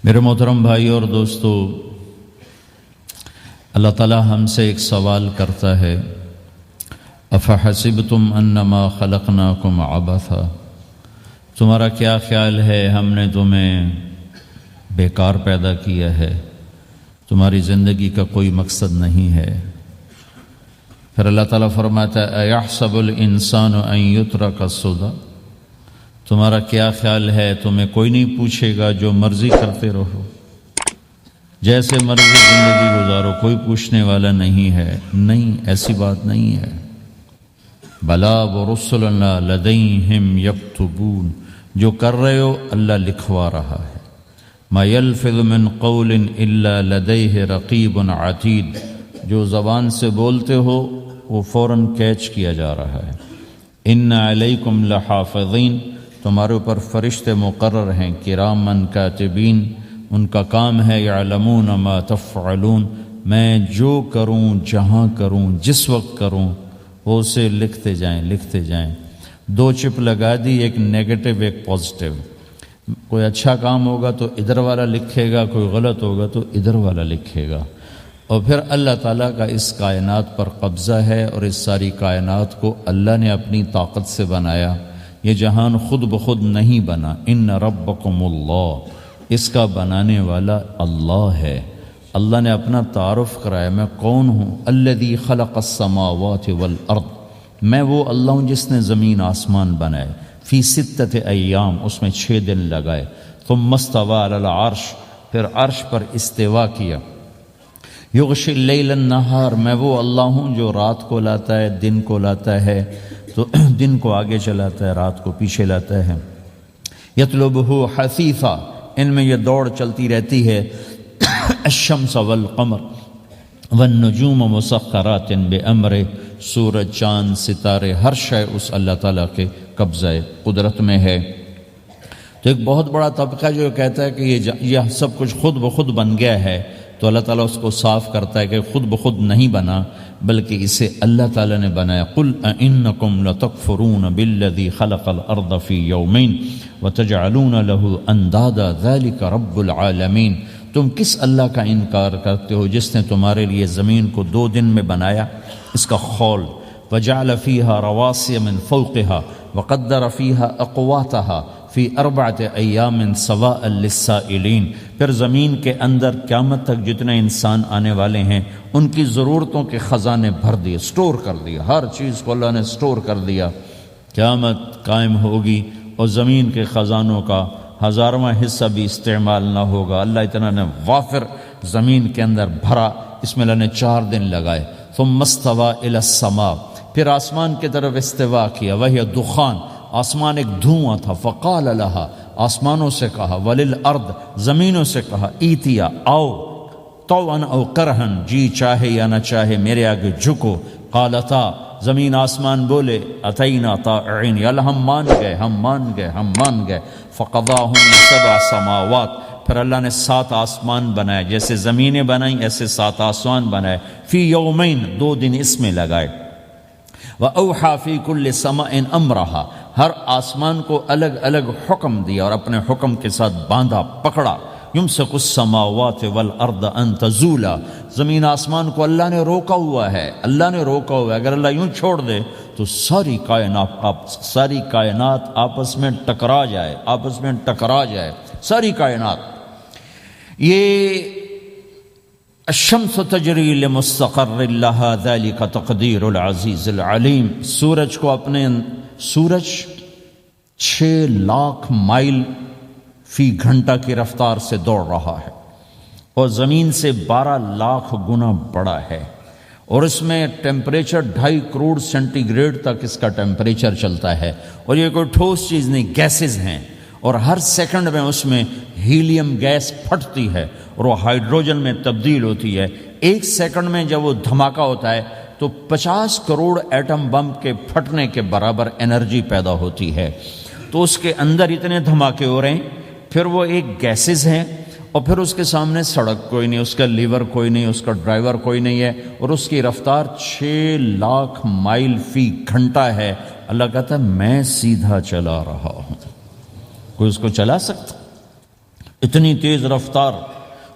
میرے محترم بھائی اور دوستو، اللہ تعالیٰ ہم سے ایک سوال کرتا ہے، افحسبتم انما خلقناکم عبثا، تمہارا کیا خیال ہے ہم نے تمہیں بیکار پیدا کیا ہے، تمہاری زندگی کا کوئی مقصد نہیں ہے؟ پھر اللہ تعالیٰ فرماتا ہے ایحسب الانسان ان یترک سدی، تمہارا کیا خیال ہے تمہیں کوئی نہیں پوچھے گا، جو مرضی کرتے رہو، جیسے مرضی زندگی گزارو، کوئی پوچھنے والا نہیں ہے؟ نہیں، ایسی بات نہیں ہے۔ بلا ورسلنا لدیہم یکتبون، جو کر رہے ہو اللہ لکھوا رہا ہے۔ ما یلفظ من قول الا لدیہ رقیب عتید، جو زبان سے بولتے ہو وہ فوراً کیچ کیا جا رہا ہے۔ ان علیکم لحافظین، تمہارے اوپر فرشتے مقرر ہیں، کرامن کاتبین، ان کا کام ہے یعلمون ما تفعلون، میں جو کروں، جہاں کروں، جس وقت کروں، وہ اسے لکھتے جائیں۔ دو چپ لگا دی، ایک نیگیٹو ایک پازیٹیو۔ کوئی اچھا کام ہوگا تو ادھر والا لکھے گا، کوئی غلط ہوگا تو ادھر والا لکھے گا۔ اور پھر اللہ تعالیٰ کا اس کائنات پر قبضہ ہے، اور اس ساری کائنات کو اللہ نے اپنی طاقت سے بنایا، یہ جہان خود بخود نہیں بنا۔ ان ربکم اللہ، اس کا بنانے والا اللہ ہے۔ اللہ نے اپنا تعارف کرایا، میں کون ہوں؟ الذی خلق السماوات والارض، میں وہ اللہ ہوں جس نے زمین آسمان بنائے، فی ستۃ ایام، اس میں 6 دن لگائے، ثم استوی علی العرش، پھر عرش پر استوا کیا، یغشی اللیل النہار، میں وہ اللہ ہوں جو رات کو لاتا ہے، دن کو لاتا ہے، تو دن کو آگے چلاتا ہے، رات کو پیچھے لاتا ہے۔ یطلبہ حثیثا، ان میں یہ دوڑ چلتی رہتی ہے۔ الشمس والقمر والنجوم مسخرات بامرہ، سورج، چاند، ستارے، ہر شے اس اللہ تعالیٰ کے قبضہ قدرت میں ہے۔ تو ایک بہت بڑا طبقہ جو کہتا ہے کہ یہ سب کچھ خود بخود بن گیا ہے، تو اللہ تعالیٰ اس کو صاف کرتا ہے کہ خود بخود نہیں بنا، بلکہ اسے اللہ تعالیٰ نے بنایا۔ قل اانکم لتکفرون بالذی خلق الارض فی یومین وتجعلون له اندادا ذلک رب العالمین، تم کس اللہ کا انکار کرتے ہو جس نے تمہارے لیے زمین کو 2 دن میں بنایا، اس کا خول، وجعل فیہا رواسی من فوقہا وقدر فیہا اقواتہا فی 4 ایام سواء للسائلین، پھر زمین کے اندر قیامت تک جتنے انسان آنے والے ہیں ان کی ضرورتوں کے خزانے بھر دیے، سٹور کر دیا، ہر چیز کو اللہ نے سٹور کر دیا۔ قیامت قائم ہوگی اور زمین کے خزانوں کا 1000واں حصہ بھی استعمال نہ ہوگا۔ اللہ اتنا نے وافر زمین کے اندر بھرا، اس میں اللہ نے 4 دن لگائے۔ ثم استوى الى السماء، پھر آسمان کی طرف استوا کیا، وہی دخان، آسمان ایک دھواں تھا، فقال لہا، آسمانوں سے کہا، وللارض، زمینوں سے کہا، ایتیا، آؤ، طوعا او کرہن، جی چاہے یا نہ چاہے میرے آگے جھکو، قالتا، زمین آسمان بولے، اتینا طائعین، یا اللہ ہم مان گئے۔ فقضاہن 7 سماوات، پھر اللہ نے 7 آسمان بنائے، جیسے زمینیں بنائیں ایسے 7 آسمان بنائے، فی یومین، 2 دن اس میں لگائے۔ وَأَوْحَى فِي كُلِّ سَمَاءٍ أَمْرَهَا، ہر آسمان کو الگ الگ حکم دیا اور اپنے حکم کے ساتھ باندھا، پکڑا۔ يُمْسِكُ السَّمَاوَاتِ وَالْأَرْضَ أَن تَزُولَا، زمین آسمان کو اللہ نے روکا ہوا ہے، اگر اللہ یوں چھوڑ دے تو ساری کائنات آپس میں ٹکرا جائے، ساری کائنات۔ یہ الشمس تجری لمستقر لها ذلك تقدیر العزیز العلیم، سورج 6 لاکھ مائل فی گھنٹہ کی رفتار سے دوڑ رہا ہے، اور زمین سے 12 لاکھ گنا بڑا ہے، اور اس میں ٹیمپریچر 2.5 کروڑ سینٹی گریڈ تک اس کا ٹیمپریچر چلتا ہے، اور یہ کوئی ٹھوس چیز نہیں، گیسز ہیں، اور ہر سیکنڈ میں اس میں ہیلیم گیس پھٹتی ہے اور وہ ہائیڈروجن میں تبدیل ہوتی ہے۔ 1 سیکنڈ میں جب وہ دھماکہ ہوتا ہے تو 50 کروڑ ایٹم بم کے پھٹنے کے برابر انرجی پیدا ہوتی ہے۔ تو اس کے اندر اتنے دھماکے ہو رہے ہیں، پھر وہ ایک گیسز ہیں، اور پھر اس کے سامنے سڑک کوئی نہیں، اس کا لیور کوئی نہیں، اس کا ڈرائیور کوئی نہیں ہے، اور اس کی رفتار 6 لاکھ مائل فی گھنٹہ ہے۔ اللہ کہتا ہے میں سیدھا چلا رہا ہوں، کوئی اس کو چلا سکتا؟ اتنی تیز رفتار،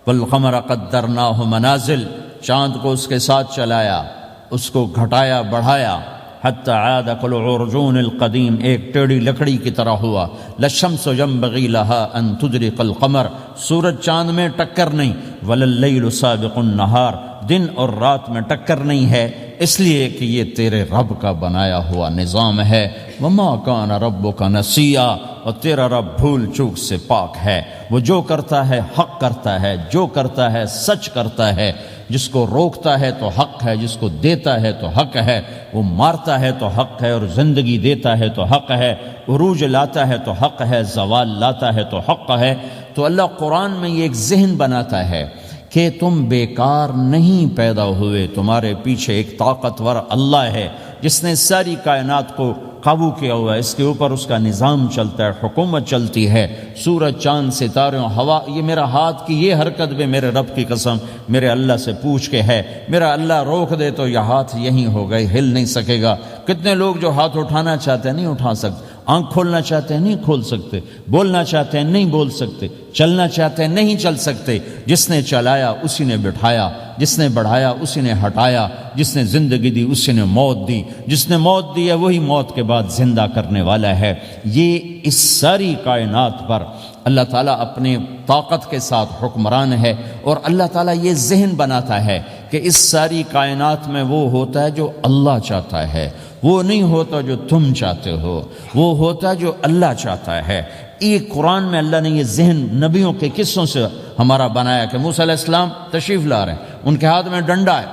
والقمر قدرناہ منازل، چاند کو اس کے ساتھ چلایا، اس کو گھٹایا بڑھایا، حتی عاد کالعرجون القدیم، ایک ٹیڑھی لکڑی کی طرح ہوا۔ للشمس ينبغي لها ان تدرك القمر، سورج چاند میں ٹکر نہیں، ولللیل سابق النہار، دن اور رات میں ٹکر نہیں ہے، اس لیے کہ یہ تیرے رب کا بنایا ہوا نظام ہے۔ وما کان ربک نسیا، اور تیرا رب بھول چوک سے پاک ہے، وہ جو کرتا ہے حق کرتا ہے، جو کرتا ہے سچ کرتا ہے، جس کو روکتا ہے تو حق ہے، جس کو دیتا ہے تو حق ہے، وہ مارتا ہے تو حق ہے، اور زندگی دیتا ہے تو حق ہے، عروج لاتا ہے تو حق ہے، زوال لاتا ہے تو حق ہے۔ تو اللہ قرآن میں یہ ایک ذہن بناتا ہے کہ تم بیکار نہیں پیدا ہوئے، تمہارے پیچھے ایک طاقتور اللہ ہے جس نے ساری کائنات کو قابو کیا ہوا ہے، اس کے اوپر اس کا نظام چلتا ہے، حکومت چلتی ہے، سورج چاند ستاروں ہوا، یہ میرا ہاتھ کی یہ حرکت بھی میرے رب کی قسم میرے اللہ سے پوچھ کے ہے، میرا اللہ روک دے تو یہ ہاتھ یہیں ہو گئے، ہل نہیں سکے گا۔ کتنے لوگ جو ہاتھ اٹھانا چاہتے ہیں نہیں اٹھا سکتے، آنکھ کھولنا چاہتے ہیں نہیں کھول سکتے، بولنا چاہتے ہیں نہیں بول سکتے، چلنا چاہتے ہیں نہیں چل سکتے۔ جس نے چلایا اسی نے بٹھایا، جس نے بڑھایا اسی نے ہٹایا، جس نے زندگی دی اسی نے موت دی، جس نے موت دی ہے وہی موت کے بعد زندہ کرنے والا ہے۔ یہ اس ساری کائنات پر اللہ تعالیٰ اپنے طاقت کے ساتھ حکمران ہے، اور اللہ تعالیٰ یہ ذہن بناتا ہے کہ اس ساری کائنات میں وہ ہوتا ہے جو اللہ چاہتا ہے، وہ نہیں ہوتا جو تم چاہتے ہو، وہ ہوتا ہے جو اللہ چاہتا ہے۔ ایک قرآن میں اللہ نے یہ ذہن نبیوں کے قصوں سے ہمارا بنایا کہ موسیٰ علیہ السلام تشریف لا رہے ہیں، ان کے ہاتھ میں ڈنڈا ہے،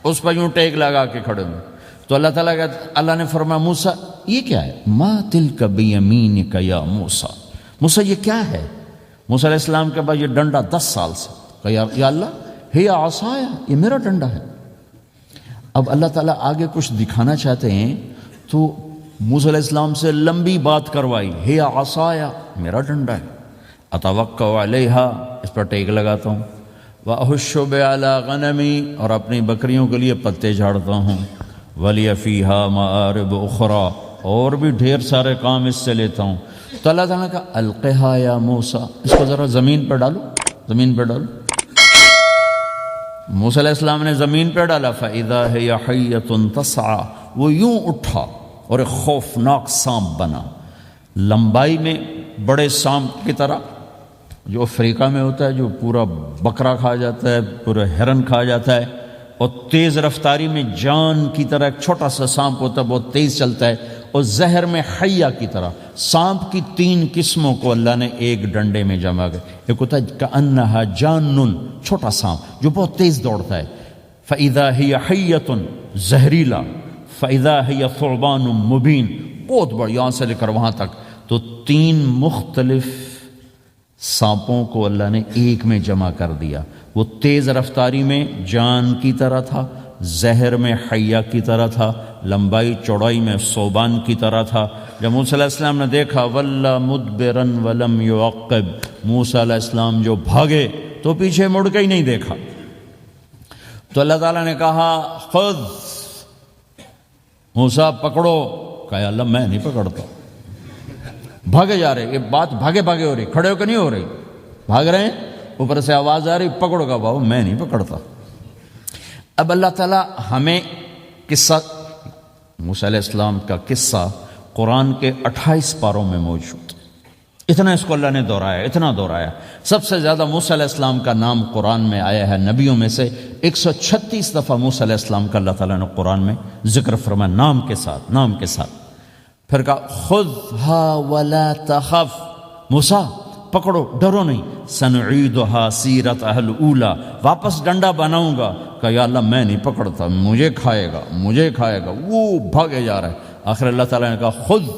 اس پر یوں ٹیک لگا کے کھڑے ہوئے، تو اللہ نے فرمایا موسیٰ یہ کیا ہے؟ ما تلک بیمینک یا موسیٰ، موسیٰ یہ کیا ہے؟ موسیٰ علیہ السلام کے بعد یہ ڈنڈا 10 سال سے، کہا یا اللہ ہی عصایا، یہ میرا ڈنڈا ہے۔ اب اللہ تعالیٰ آگے کچھ دکھانا چاہتے ہیں تو موسیٰ علیہ السلام سے لمبی بات کروائی، ہے عصایا، میرا ڈنڈا ہے، اتوکا علیہا، اس پر ٹیک لگاتا ہوں، واحش علی غنمی، اور اپنی بکریوں کے لیے پتے جھاڑتا ہوں، ولی فیہا مآرب اخرى، اور بھی ڈھیر سارے کام اس سے لیتا ہوں۔ تو اللہ تعالیٰ کا القہا یا موسیٰ، اس کو ذرا زمین پہ ڈالو، زمین پہ ڈالو۔ موسیٰ علیہ السلام نے زمین پہ ڈالا، فَإِذَا هِيَ حَيَّةٌ تَسْعَىٰ، وہ یوں اٹھا اور ایک خوفناک سانپ بنا، لمبائی میں بڑے سانپ کی طرح جو افریقہ میں ہوتا ہے، جو پورا بکرا کھا جاتا ہے، پورا ہرن کھا جاتا ہے، اور تیز رفتاری میں جان کی طرح ایک چھوٹا سا سانپ ہوتا ہے، بہت تیز چلتا ہے، اور زہر میں حیہ کی طرح۔ سانپ کی 3 قسموں کو اللہ نے ایک ڈنڈے میں جمع کر، ایک ہوتا ہے کأنہا جانن، چھوٹا سانپ جو بہت تیز دوڑتا ہے، فَإِذَا هِيَ حَيَّةٌ زہریلا، فَإِذَا هِيَ ثُعْبَانٌ مُبِينٌ، بہت بڑا، یہاں سے لے کر وہاں تک۔ تو 3 مختلف سانپوں کو اللہ نے ایک میں جمع کر دیا، وہ تیز رفتاری میں جان کی طرح تھا، زہر میں حیہ کی طرح تھا، لمبائی چوڑائی میں ثعبان کی طرح تھا۔ جب موسیٰ علیہ السلام نے دیکھا وَلَّا مُدْبِرًا وَلَمْ يُعَقِّبْ، موسیٰ علیہ السلام جو بھاگے تو پیچھے مڑ کے ہی نہیں دیکھا، تو اللہ تعالیٰ نے کہا خذ موسیٰ پکڑو، کہا اللہ میں نہیں پکڑتا، بھاگے جا رہے، یہ بات بھاگے بھاگے ہو رہی، کھڑے ہو کے نہیں ہو رہی، بھاگ رہے ہیں، اوپر سے آواز آ رہی پکڑو گا، بابا میں نہیں پکڑتا۔ اب اللہ تعالیٰ ہمیں قصہ موسیٰ علیہ السلام کا قصہ قرآن کے 28 پاروں میں موجود، اتنا اس کو اللہ نے دہرایا، اتنا دہرایا۔ سب سے زیادہ موسیٰ علیہ السلام کا نام قرآن میں آیا ہے نبیوں میں سے، 136 دفعہ موسیٰ علیہ السلام کا اللہ تعالیٰ نے قرآن میں ذکر فرمایا، نام کے ساتھ، نام کے ساتھ۔ پھر کہا خذها ولا تخف، موسیٰ پکڑو ڈرو نہیں، سنعیدها سیرتها الاولی، واپس ڈنڈا بناؤں گا، کہ یا اللہ میں نہیں پکڑتا، مجھے کھائے گا، مجھے کھائے گا، وہ بھاگے جا رہا ہے۔ آخر اللہ تعالیٰ نے کہا خذ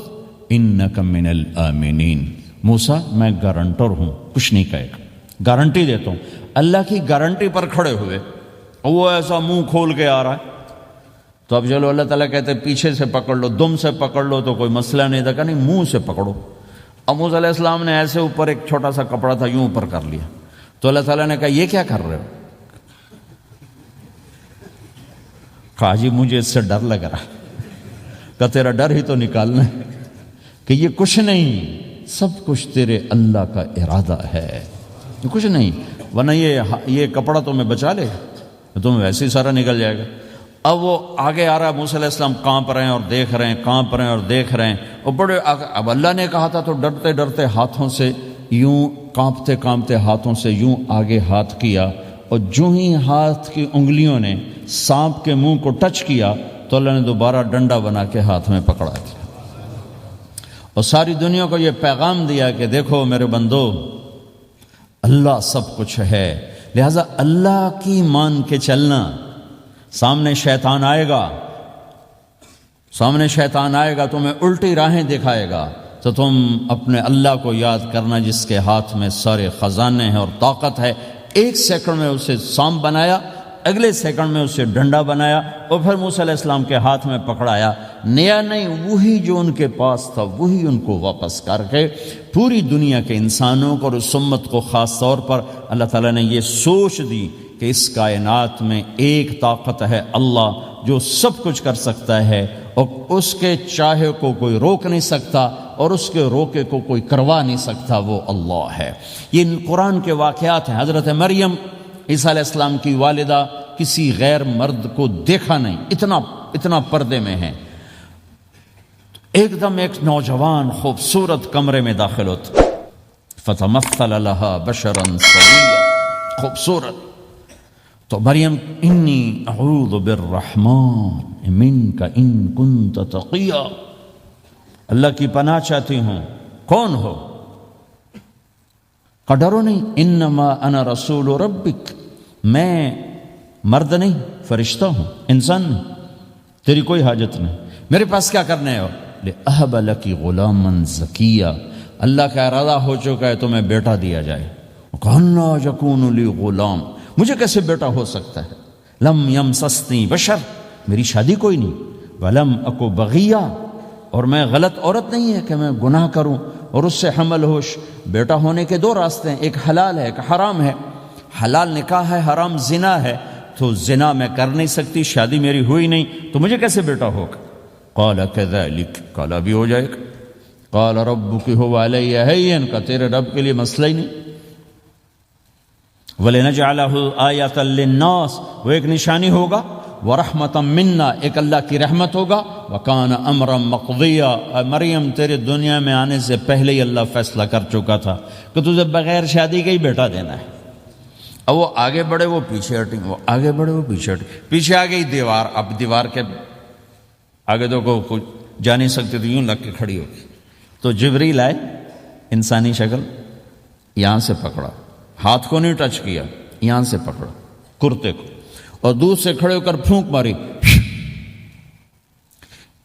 انک من الآمنین، موسیٰ میں گارنٹر ہوں، کچھ نہیں کہے گا، گارنٹی دیتا ہوں۔ اللہ کی گارنٹی پر کھڑے ہوئے، وہ ایسا منہ کھول کے آ رہا ہے، تو اب چلو اللہ تعالیٰ کہتے ہیں پیچھے سے پکڑ لو، دم سے پکڑ لو تو کوئی مسئلہ نہیں تھا، کہ نہیں منہ سے پکڑو۔ اب موسیٰ علیہ السلام نے ایسے اوپر ایک چھوٹا سا کپڑا تھا یوں اوپر کر لیا، تو اللہ تعالیٰ نے کہا یہ کیا کر رہے ہو؟ کہا جی مجھے اس سے ڈر لگ رہا، کہ تیرا ڈر ہی تو نکالنا ہے، کہ یہ کچھ نہیں، سب کچھ تیرے اللہ کا ارادہ ہے۔ کچھ نہیں، ورنہ یہ کپڑا تمہیں بچا لے گا، تمہیں ویسے ہی سارا نکل جائے گا۔ اب وہ آگے آ رہا ہے، موسیٰ علیہ السلام کانپ رہے ہیں اور دیکھ رہے ہیں، کانپ رہے ہیں اور دیکھ رہے ہیں، اور بڑے اب اللہ نے کہا تھا تو ڈرتے ڈرتے ہاتھوں سے یوں، کانپتے کانپتے ہاتھوں سے یوں آگے ہاتھ کیا، اور جو ہی ہاتھ کی انگلیوں نے سانپ کے منہ کو ٹچ کیا تو اللہ نے دوبارہ ڈنڈا بنا کے ہاتھ میں پکڑا دیا، اور ساری دنیا کو یہ پیغام دیا کہ دیکھو میرے بندو، اللہ سب کچھ ہے، لہذا اللہ کی مان کے چلنا۔ سامنے شیطان آئے گا تمہیں الٹی راہیں دکھائے گا، تو تم اپنے اللہ کو یاد کرنا جس کے ہاتھ میں سارے خزانے ہیں اور طاقت ہے۔ ایک سیکنڈ میں اسے سانپ بنایا، اگلے سیکنڈ میں اسے ڈنڈا بنایا، اور پھر موسیٰ علیہ السلام کے ہاتھ میں پکڑایا، نیا نہیں، وہی جو ان کے پاس تھا وہی ان کو واپس کر کے پوری دنیا کے انسانوں کو اور اس امت کو خاص طور پر اللہ تعالیٰ نے یہ سوچ دی کہ اس کائنات میں ایک طاقت ہے، اللہ، جو سب کچھ کر سکتا ہے، اور اس کے چاہے کو کوئی روک نہیں سکتا اور اس کے روکے کو کوئی کروا نہیں سکتا، وہ اللہ ہے۔ یہ قرآن کے واقعات ہیں۔ حضرت مریم عیسیٰ علیہ السلام کی والدہ کسی غیر مرد کو دیکھا نہیں، اتنا پردے میں ہیں۔ ایک دم ایک نوجوان خوبصورت کمرے میں داخل ہوتا، فتمثل لها بشرا سویا، خوبصورت، تو مریم انی اعوذ بالرحمن منک ان کنت تقیا، اللہ کی پناہ چاہتی ہوں، کون ہو؟ کہ ڈرو نہیں، انما انا رسول ربک، میں مرد نہیں، فرشتہ ہوں، انسان نہیں، تیری کوئی حاجت نہیں، میرے پاس کیا کرنے ہو؟ لأہب لکی غلاما زکیا، اللہ کا ارادہ ہو چکا ہے تمہیں بیٹا دیا جائے۔ کہنا یکون لی غلام، مجھے کیسے بیٹا ہو سکتا ہے؟ لم یمسسنی بشر، میری شادی کوئی نہیں، ولم اکو بغیا، اور میں غلط عورت نہیں ہے کہ میں گناہ کروں اور اس سے حمل ہوش۔ بیٹا ہونے کے دو راستے ہیں، ایک حلال ہے ایک حرام ہے، حلال نکاح ہے، حرام زنا ہے، تو زنا میں کر نہیں سکتی، شادی میری ہوئی نہیں، تو مجھے کیسے بیٹا ہوگا؟ قال کذالک، قال بھی ہو جائے گا، قال ربک هو علی ہین، کا تیرے رب کے لیے مسئلہ ہی نہیں۔ وَلِنَجْعَلَهُ آیَةً لِلنَّاسِ، وہ ایک نشانی ہوگا، وَرَحْمَةً مِنَّا، ایک اللہ کی رحمت ہوگا، وَكَانَ أَمْرًا مَقْضِيًّا، مریم تیرے دنیا میں آنے سے پہلے ہی اللہ فیصلہ کر چکا تھا کہ تجھے بغیر شادی کے ہی بیٹا دینا ہے۔ اب وہ آگے بڑھے وہ پیچھے ہٹیں، وہ آگے بڑھے وہ پیچھے ہٹیں، پیچھے آ گئی دیوار، اب دیوار کے آگے تو کوئی جا نہیں سکتی تھی، یوں لگ کے کھڑی ہوگی، تو جبریل آئے، انسانی شکل، یہاں سے پکڑا، ہاتھ کو نہیں ٹچ کیا، یہاں سے پکڑا کرتے کو، اور دور سے کھڑے ہو کر پھونک ماری،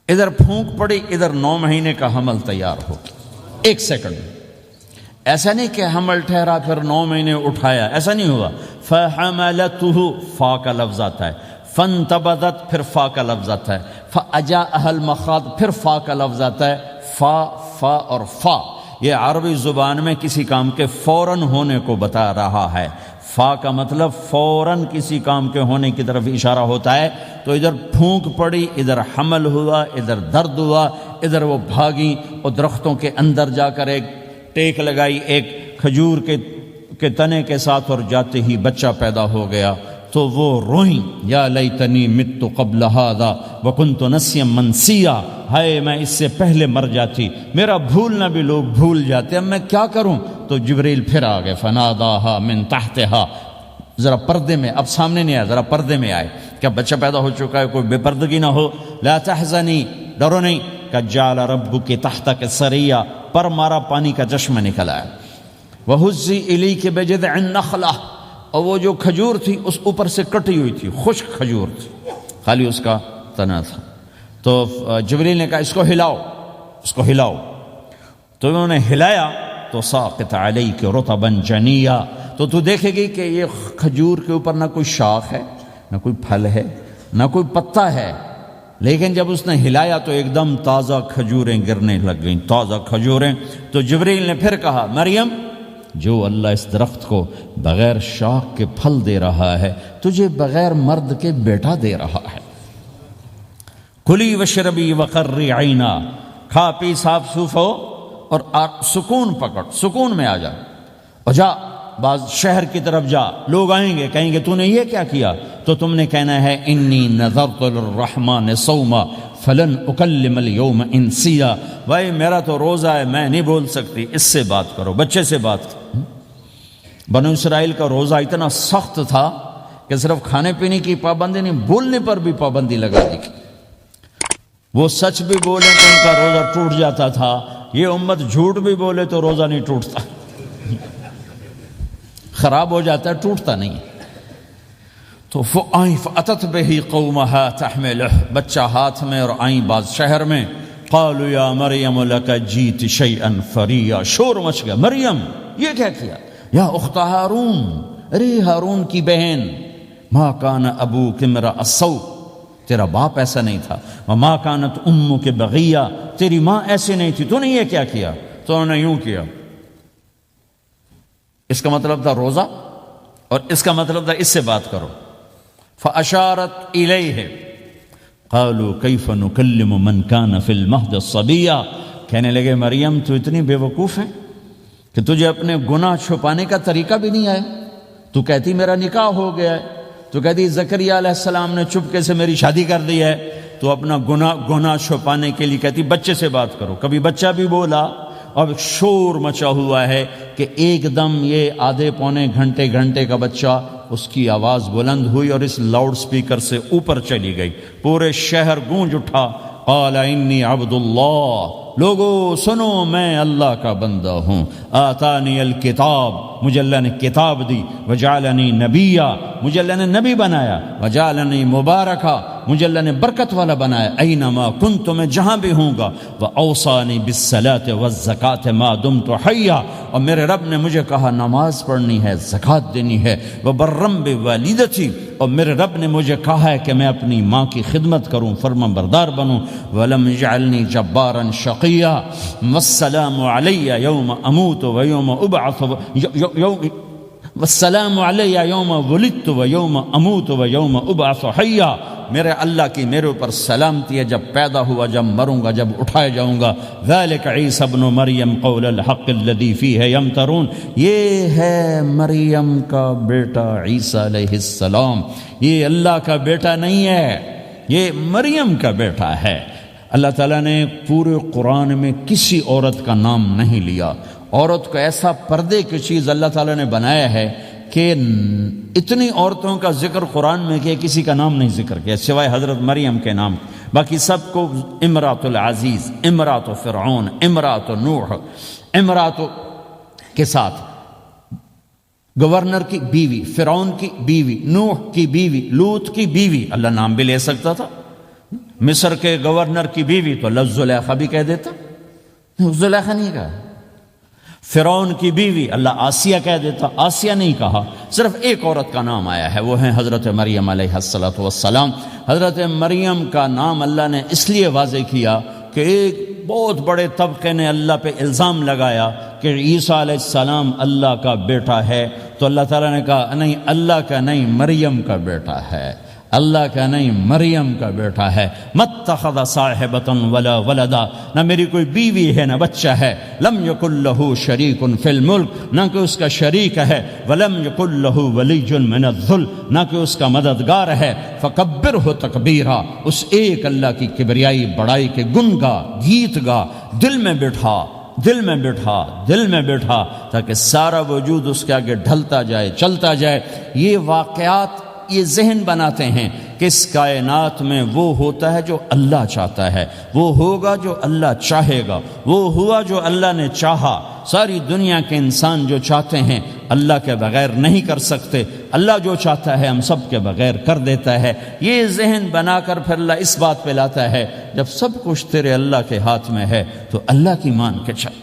ادھر پھونک پڑی، ادھر 9 مہینے کا حمل تیار ہو، ایک سیکنڈ میں۔ ایسا نہیں کہ حمل ٹھہرا پھر 9 مہینے اٹھایا، ایسا نہیں ہوا۔ فَحَمَلَتُهُ، فا کا لفظ آتا ہے، فَانْتَبَذَتْ، پھر فا کا لفظ آتا ہے، فَأَجَاءَهَا الْمَخَاضُ، پھر فا کا لفظ آتا ہے، فا اور فا، یہ عربی زبان میں کسی کام کے فوراً ہونے کو بتا رہا ہے۔ فا کا مطلب فوراً کسی کام کے ہونے کی طرف اشارہ ہوتا ہے، تو ادھر پھونک پڑی، ادھر حمل ہوا، ادھر درد ہوا، ادھر وہ بھاگی اور درختوں کے اندر جا کر ایک ٹیک لگائی ایک کھجور کے تنے کے ساتھ، اور جاتے ہی بچہ پیدا ہو گیا، تو وہ روئیں، یا لیتنی مت قبل ھذا وکنت نسیا منسیا، ہائے میں اس سے پہلے مر جاتی، میرا بھولنا بھی لوگ بھول جاتے، اب میں کیا کروں؟ تو جبریل پھر آ گئے، فناداھا من تحتھا، ذرا پردے میں، اب سامنے نہیں آیا، ذرا پردے میں آئے، کیا بچہ پیدا ہو چکا ہے، کوئی بے پردگی نہ ہو، لا تحزنی، ڈرو نہیں، قد جعل ربک تحتک سریا، پر مارا پانی کا چشمہ نکل آیا، وہزی الیک بجذع النخلہ، اور وہ جو کھجور تھی اس اوپر سے کٹی ہوئی تھی، خشک کھجور تھی، خالی اس کا تنا تھا، تو جبریل نے کہا اس کو ہلاؤ، اس کو ہلاؤ، تو انہوں نے ہلایا، تو ساقط علیک رطبا جنیا، تو دیکھے گی کہ یہ کھجور کے اوپر نہ کوئی شاخ ہے، نہ کوئی پھل ہے، نہ کوئی پتا ہے، لیکن جب اس نے ہلایا تو ایک دم تازہ کھجوریں گرنے لگ گئیں، تازہ کھجوریں۔ تو جبریل نے پھر کہا، مریم، جو اللہ اس درخت کو بغیر شاخ کے پھل دے رہا ہے، تجھے بغیر مرد کے بیٹا دے رہا ہے۔ کلی وشربی وقرری عینا، کھا پی صاف صوف ہو اور سکون پکڑ، سکون میں آ جا، اور جا بعض شہر کی طرف جا، لوگ آئیں گے کہیں گے تو نے یہ کیا کیا، تو تم نے کہنا ہے انی نذرت للرحمن صوما فلن اکلم اليوم انسیا، بھائی میرا تو روزہ ہے، میں نہیں بول سکتی، اس سے بات کرو، بچے سے بات کرو۔ بنو اسرائیل کا روزہ اتنا سخت تھا کہ صرف کھانے پینے کی پابندی نہیں، بولنے پر بھی پابندی لگا دی گئی۔ وہ سچ بھی بولے تو ان کا روزہ ٹوٹ جاتا تھا، یہ امت جھوٹ بھی بولے تو روزہ نہیں ٹوٹتا، خراب ہو جاتا ہے، ٹوٹتا نہیں۔ تو فآئیں فأتت بہ قومہا تحملہ، بچہ ہاتھ میں اور آئیں بعض شہر میں، قالوا یا مریم لک جیت شیئا فریا، شور مچ گیا، مریم یہ کیا کیا، یا اخت ہارون، ارے ہارون کی بہن، ما کان ابوک امرأ السوء، تیرا باپ ایسا نہیں تھا، وما کانت امک بغیہ، تیری ماں ایسی نہیں تھی، تو نے یہ کیا کیا، تو انہوں نے یوں کیا۔ اس کا مطلب تھا روزہ، اور اس کا مطلب تھا اس سے بات کرو۔ فاشارت الیہ قالوا کیف نکلم من کان فی المہد صبیا، کہنے لگے مریم تو اتنی بے وقوف ہے کہ تجھے اپنے گناہ چھپانے کا طریقہ بھی نہیں آیا، تو کہتی میرا نکاح ہو گیا ہے، تو کہتی زکریا علیہ السلام نے چپکے سے میری شادی کر دی ہے، تو اپنا گناہ چھپانے کے لیے کہتی بچے سے بات کرو۔ کبھی بچہ بھی بولا، اب شور مچا ہوا ہے کہ ایک دم یہ آدھے پونے گھنٹے کا بچہ، اس کی آواز بلند ہوئی اور اس لاؤڈ سپیکر سے اوپر چلی گئی، پورے شہر گونج اٹھا، قال انی عبد اللہ، لوگو سنو میں اللہ کا بندہ ہوں، آتانی الکتاب، مجھے اللہ نے کتاب دی، وجعلنی نبیا، مجھے اللہ نے نبی بنایا، وجعلنی مبارکا، مجھے اللہ نے برکت والا بنایا، اینما کنت، میں جہاں بھی ہوں گا، واوصانی بالصلاۃ والزکاۃ ما دمت حیا، اور میرے رب نے مجھے کہا نماز پڑھنی ہے، زکوٰۃ دینی ہے، وبرم بوالدتی، اور میرے رب نے مجھے کہا ہے کہ میں اپنی ماں کی خدمت کروں، فرما بردار بنوں، ولم یجعلنی جبارا شقیا، والسلام علی یوم اموت ویوم ابعث، والسلام علی یوم ولدت ویوم اموت ویوم ابعث حیا، میرے اللہ کی میرے اوپر سلامتی ہے، جب پیدا ہوا، جب مروں گا، جب اٹھائے جاؤں گا۔ ذالک عیسی ابن مریم قول الحق الذی فیہ یمترون، یہ ہے مریم کا بیٹا عیسیٰ علیہ السلام، یہ اللہ کا بیٹا نہیں ہے، یہ مریم کا بیٹا ہے۔ اللہ تعالیٰ نے پورے قرآن میں کسی عورت کا نام نہیں لیا، عورت کو ایسا پردے کی چیز اللہ تعالیٰ نے بنایا ہے کہ اتنی عورتوں کا ذکر قرآن میں کیا، کسی کا نام نہیں ذکر کیا سوائے حضرت مریم کے نام، باقی سب کو امرات العزیز، امرات فرعون، امرات نوح، امرات کے ساتھ گورنر کی بیوی، فرعون کی بیوی، نوح کی بیوی، لوط کی بیوی، اللہ نام بھی لے سکتا تھا۔ مصر کے گورنر کی بیوی تو لفظ زلیخا بھی کہہ دیتا، زلیخا نہیں کہا۔ فرعون کی بیوی اللہ آسیہ کہہ دیتا، آسیہ نہیں کہا، صرف ایک عورت کا نام آیا ہے، وہ ہے حضرت مریم علیہ السلام۔ حضرت مریم کا نام اللہ نے اس لیے واضح کیا کہ ایک بہت بڑے طبقے نے اللہ پہ الزام لگایا کہ عیسیٰ علیہ السلام اللہ کا بیٹا ہے، تو اللہ تعالیٰ نے کہا نہیں، اللہ کا نہیں، مریم کا بیٹا ہے، اللہ کا نہیں، مریم کا بیٹا ہے۔ متخذ صاحبۃ ولا ولدا، نہ میری کوئی بیوی ہے نہ بچہ ہے، لم یکن لہ شریک فی الملک، نہ کہ اس کا شریک ہے، ولم یکن لہ ولی من الذل، نہ کہ اس کا مددگار ہے، فکبرہ تکبیرا، اس ایک اللہ کی کبریائی بڑائی کے گن گا، گیت گا، دل میں بٹھا، دل میں بٹھا، دل میں بٹھا، تاکہ سارا وجود اس کے آگے ڈھلتا جائے، چلتا جائے۔ یہ واقعات یہ ذہن بناتے ہیں کہ اس کائنات میں وہ ہوتا ہے جو اللہ چاہتا ہے، وہ ہوگا جو اللہ چاہے گا، وہ ہوا جو اللہ نے چاہا۔ ساری دنیا کے انسان جو چاہتے ہیں اللہ کے بغیر نہیں کر سکتے، اللہ جو چاہتا ہے ہم سب کے بغیر کر دیتا ہے۔ یہ ذہن بنا کر پھر اللہ اس بات پہ لاتا ہے جب سب کچھ تیرے اللہ کے ہاتھ میں ہے تو اللہ کی مان کے چل،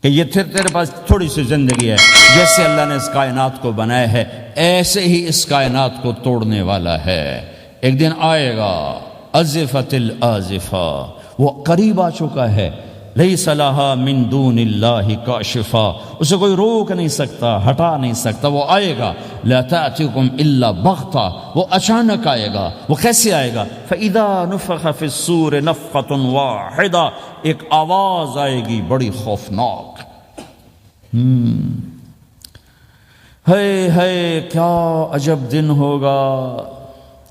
کہ یہ تیرے پاس تھوڑی سی زندگی ہے، جیسے اللہ نے اس کائنات کو بنایا ہے ایسے ہی اس کائنات کو توڑنے والا ہے۔ ایک دن آئے گا، ازفت الازفہ، وہ قریب آ چکا ہے، لیس لہا من دون اللہ کاشفہ، اسے کوئی روک نہیں سکتا، ہٹا نہیں سکتا، وہ آئے گا۔ لا تأتیکم الا بغتہ، وہ اچانک آئے گا۔ وہ کیسے آئے گا؟ فَإِذَا نُفِخَ فِي الصُّورِ نَفْخَةٌ وَاحِدَةٌ، ایک آواز آئے گی بڑی خوفناک۔ ہے کیا عجب دن ہوگا،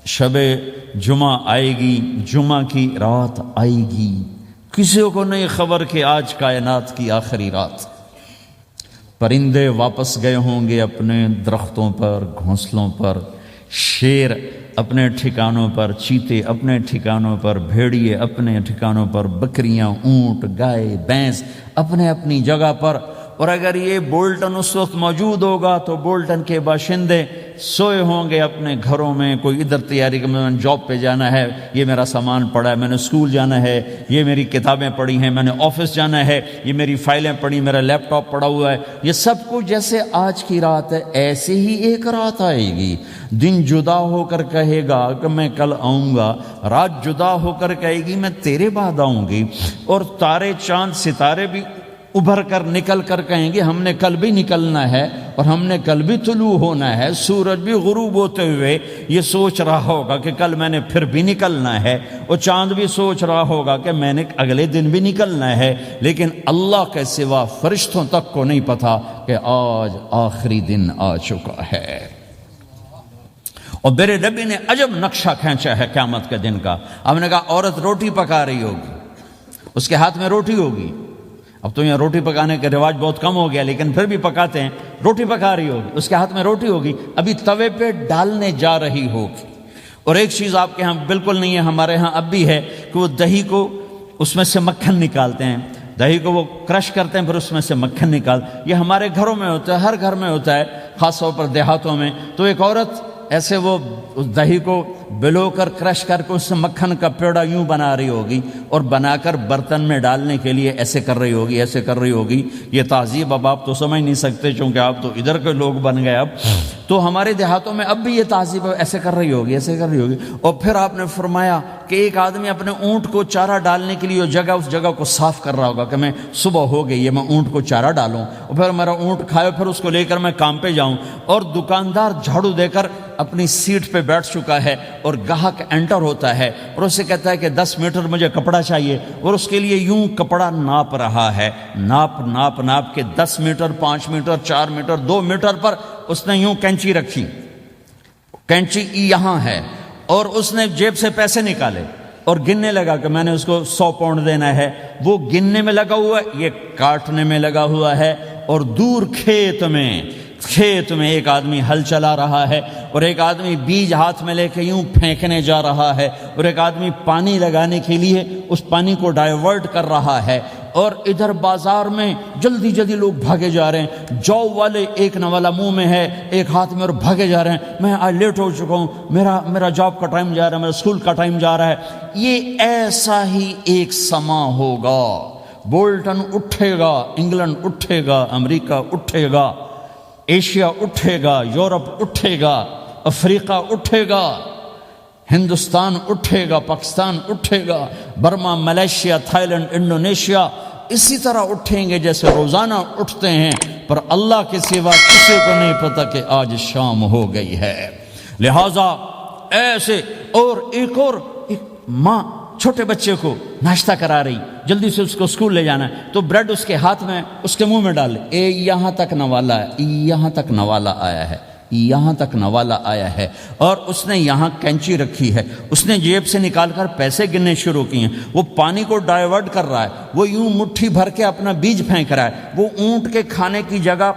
شب جمعہ آئے گی، جمعہ کی رات آئے گی، کسی کو نہیں خبر کہ آج کائنات کی آخری رات۔ پرندے واپس گئے ہوں گے اپنے درختوں پر، گھونسلوں پر، شیر اپنے ٹھکانوں پر، چیتے اپنے ٹھکانوں پر، بھیڑیے اپنے ٹھکانوں پر، بکریاں، اونٹ، گائے، بھینس اپنے اپنی جگہ پر۔ اور اگر یہ بولٹن اس وقت موجود ہوگا تو بولٹن کے باشندے سوئے ہوں گے اپنے گھروں میں، کوئی ادھر تیاری کہ میں نے جاب پہ جانا ہے، یہ میرا سامان پڑا ہے، میں نے اسکول جانا ہے، یہ میری کتابیں پڑھی ہیں، میں نے آفس جانا ہے، یہ میری فائلیں پڑھی، میرا لیپ ٹاپ پڑا ہوا ہے۔ یہ سب کچھ جیسے آج کی رات ہے ایسے ہی ایک رات آئے گی۔ دن جدا ہو کر کہے گا کہ میں کل آؤں گا، رات جدا ہو کر کہے گی میں تیرے بعد آؤں گی، اور تارے چاند ستارے بھی ابھر کر نکل کر کہیں گے ہم نے کل بھی نکلنا ہے اور ہم نے کل بھی طلوع ہونا ہے۔ سورج بھی غروب ہوتے ہوئے یہ سوچ رہا ہوگا کہ کل میں نے پھر بھی نکلنا ہے، اور چاند بھی سوچ رہا ہوگا کہ میں نے اگلے دن بھی نکلنا ہے، لیکن اللہ کے سوا فرشتوں تک کو نہیں پتا کہ آج آخری دن آ چکا ہے۔ اور میرے نبی نے عجب نقشہ کھینچا ہے قیامت کے دن کا۔ ہم نے کہا عورت روٹی پکا رہی ہوگی، اس کے ہاتھ میں روٹی ہوگی۔ اب تو یہاں روٹی پکانے کا رواج بہت کم ہو گیا، لیکن پھر بھی پکاتے ہیں۔ روٹی پکا رہی ہوگی، اس کے ہاتھ میں روٹی ہوگی، ابھی توے پہ ڈالنے جا رہی ہوگی۔ اور ایک چیز آپ کے ہاں بالکل نہیں ہے، ہمارے ہاں اب بھی ہے کہ وہ دہی کو اس میں سے مکھن نکالتے ہیں، دہی کو وہ کرش کرتے ہیں، پھر اس میں سے مکھن نکالتے۔ یہ ہمارے گھروں میں ہوتا ہے، ہر گھر میں ہوتا ہے، خاص طور پر دیہاتوں میں۔ تو ایک عورت ایسے وہ اس دہی کو بلو کر کرش کر کے اس سے مکھن کا پیڑا یوں بنا رہی ہوگی، اور بنا کر برتن میں ڈالنے کے لیے ایسے کر رہی ہوگی، ایسے کر رہی ہوگی۔ یہ تہذیب اب آپ تو سمجھ نہیں سکتے چونکہ آپ تو ادھر کے لوگ بن گئے اب، تو ہمارے دیہاتوں میں اب بھی یہ تہذیب ایسے کر رہی ہوگی، ایسے کر رہی ہوگی۔ اور پھر آپ نے فرمایا کہ ایک آدمی اپنے اونٹ کو چارہ ڈالنے کے لیے اس جگہ کو صاف کر رہا ہوگا کہ میں صبح ہو گئی ہے، میں اونٹ کو چارہ ڈالوں، اور پھر میرا اونٹ کھائے، پھر اس کو لے کر میں کام پہ جاؤں۔ اور دکاندار جھاڑو دے کر اپنی سیٹ پہ بیٹھ چکا ہے، اور گاہک انٹر ہوتا ہے اور اسے کہتا ہے کہ 10 میٹر مجھے کپڑا چاہیے، اور اس کے لیے یوں کپڑا ناپ رہا ہے، ناپ کے 10 میٹر، 5 میٹر، 4 میٹر، 2 میٹر پر اس نے یوں کینچی رکھی، کینچی یہاں ہے، اور اس نے جیب سے پیسے نکالے اور گننے لگا کہ میں نے اس کو 100 پاؤنڈ دینا ہے۔ وہ گننے میں لگا ہوا ہے، یہ کاٹنے میں لگا ہوا ہے۔ اور دور کھیت میں ایک آدمی ہل چلا رہا ہے، اور ایک آدمی بیج ہاتھ میں لے کے یوں پھینکنے جا رہا ہے، اور ایک آدمی پانی لگانے کے لیے اس پانی کو ڈائیورٹ کر رہا ہے۔ اور ادھر بازار میں جلدی جلدی لوگ بھاگے جا رہے ہیں، جاؤ والے ایک نوالا منہ میں ہے، ایک ہاتھ میں، اور بھاگے جا رہے ہیں۔ میں آج لیٹ ہو چکا ہوں، میرا جاب کا ٹائم جا رہا ہے، میرا اسکول کا ٹائم جا رہا ہے۔ یہ ایسا ہی ایک سما ہوگا، بولٹن اٹھے گا، انگلینڈ اٹھے گا، امریکہ اٹھے گا، ایشیا اٹھے گا، یورپ اٹھے گا، افریقہ اٹھے گا، ہندوستان اٹھے گا، پاکستان اٹھے گا، Burma, Malaysia, Thailand, Indonesia اسی طرح اٹھیں گے جیسے روزانہ اٹھتے ہیں، پر اللہ کے سوا کسی کو نہیں پتا کہ آج شام ہو گئی ہے۔ لہذا ایسے، اور ایک ماں چھوٹے بچے کو ناشتہ کرا رہی، جلدی سے اس کو اسکول لے جانا ہے، تو بریڈ اس کے ہاتھ میں، اس کے منہ میں ڈال، یہاں تک نوالا ہے، یہاں تک نوالا آیا ہے، یہاں تک نوالا آیا ہے۔ اور اس نے یہاں کینچی رکھی ہے، اس نے جیب سے نکال کر پیسے گننے شروع کیے ہیں۔ وہ پانی کو ڈائیورٹ کر رہا ہے، وہ یوں مٹھی بھر کے اپنا بیج پھینک رہا ہے، وہ اونٹ کے کھانے کی جگہ،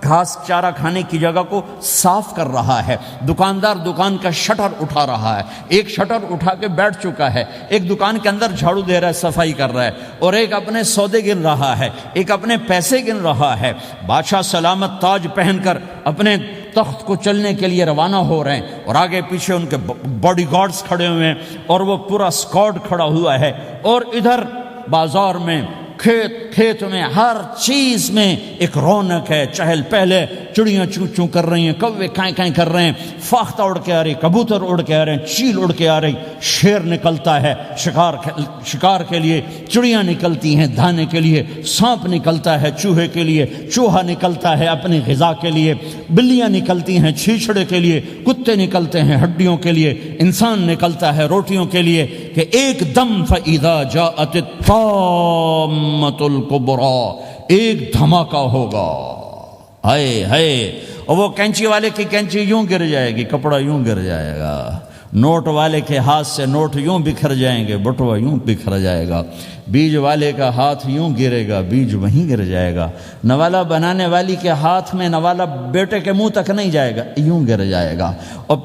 گھاس چارہ کھانے کی جگہ کو صاف کر رہا ہے۔ دکاندار دکان کا شٹر اٹھا رہا ہے، ایک شٹر اٹھا کے بیٹھ چکا ہے، ایک دکان کے اندر جھاڑو دے رہا ہے، صفائی کر رہا ہے، اور ایک اپنے سودے گن رہا ہے، ایک اپنے پیسے گن رہا ہے۔ بادشاہ سلامت تاج پہن کر اپنے تخت کو چلنے کے لیے روانہ ہو رہے ہیں، اور آگے پیچھے ان کے باڈی گارڈز کھڑے ہوئے ہیں، اور وہ پورا اسکواڈ کھڑا ہوا ہے۔ اور ادھر بازار میں، کھیت میں، ہر چیز میں ایک رونق ہے، چہل پہلے، چڑیاں چوں چوں کر رہی ہیں، کوے کائیں کائیں کر رہے ہیں، فاختہ اڑ کے آ رہی، کبوتر اڑ کے آ رہے ہیں، چیل اڑ کے آ رہی، شیر نکلتا ہے شکار کے لیے، چڑیاں نکلتی ہیں دھانے کے لیے، سانپ نکلتا ہے چوہے کے لیے، چوہا نکلتا ہے اپنی غذا کے لیے، بلیاں نکلتی ہیں چھیچڑے کے لیے، کتے نکلتے ہیں ہڈیوں کے لیے، انسان نکلتا ہے روٹیوں کے لیے، کہ ایک دم فَإِذَا جَاءَتِ الطَّامَّةُ الْكُبْرَىٰ، ایک دھماکہ ہوگا، ہائے ہائے۔ اور وہ کینچی والے کی کینچی یوں گر جائے گی، کپڑا یوں گر جائے گا، نوٹ والے کے ہاتھ سے نوٹ یوں بکھر جائیں گے، بٹوا یوں بکھر جائے گا، بیج والے کا ہاتھ یوں گرے گا، بیج وہیں گر جائے گا، نوالا بنانے والی کے ہاتھ میں نوالا بیٹے کے منہ تک نہیں جائے گا، یوں گر جائے گا، اور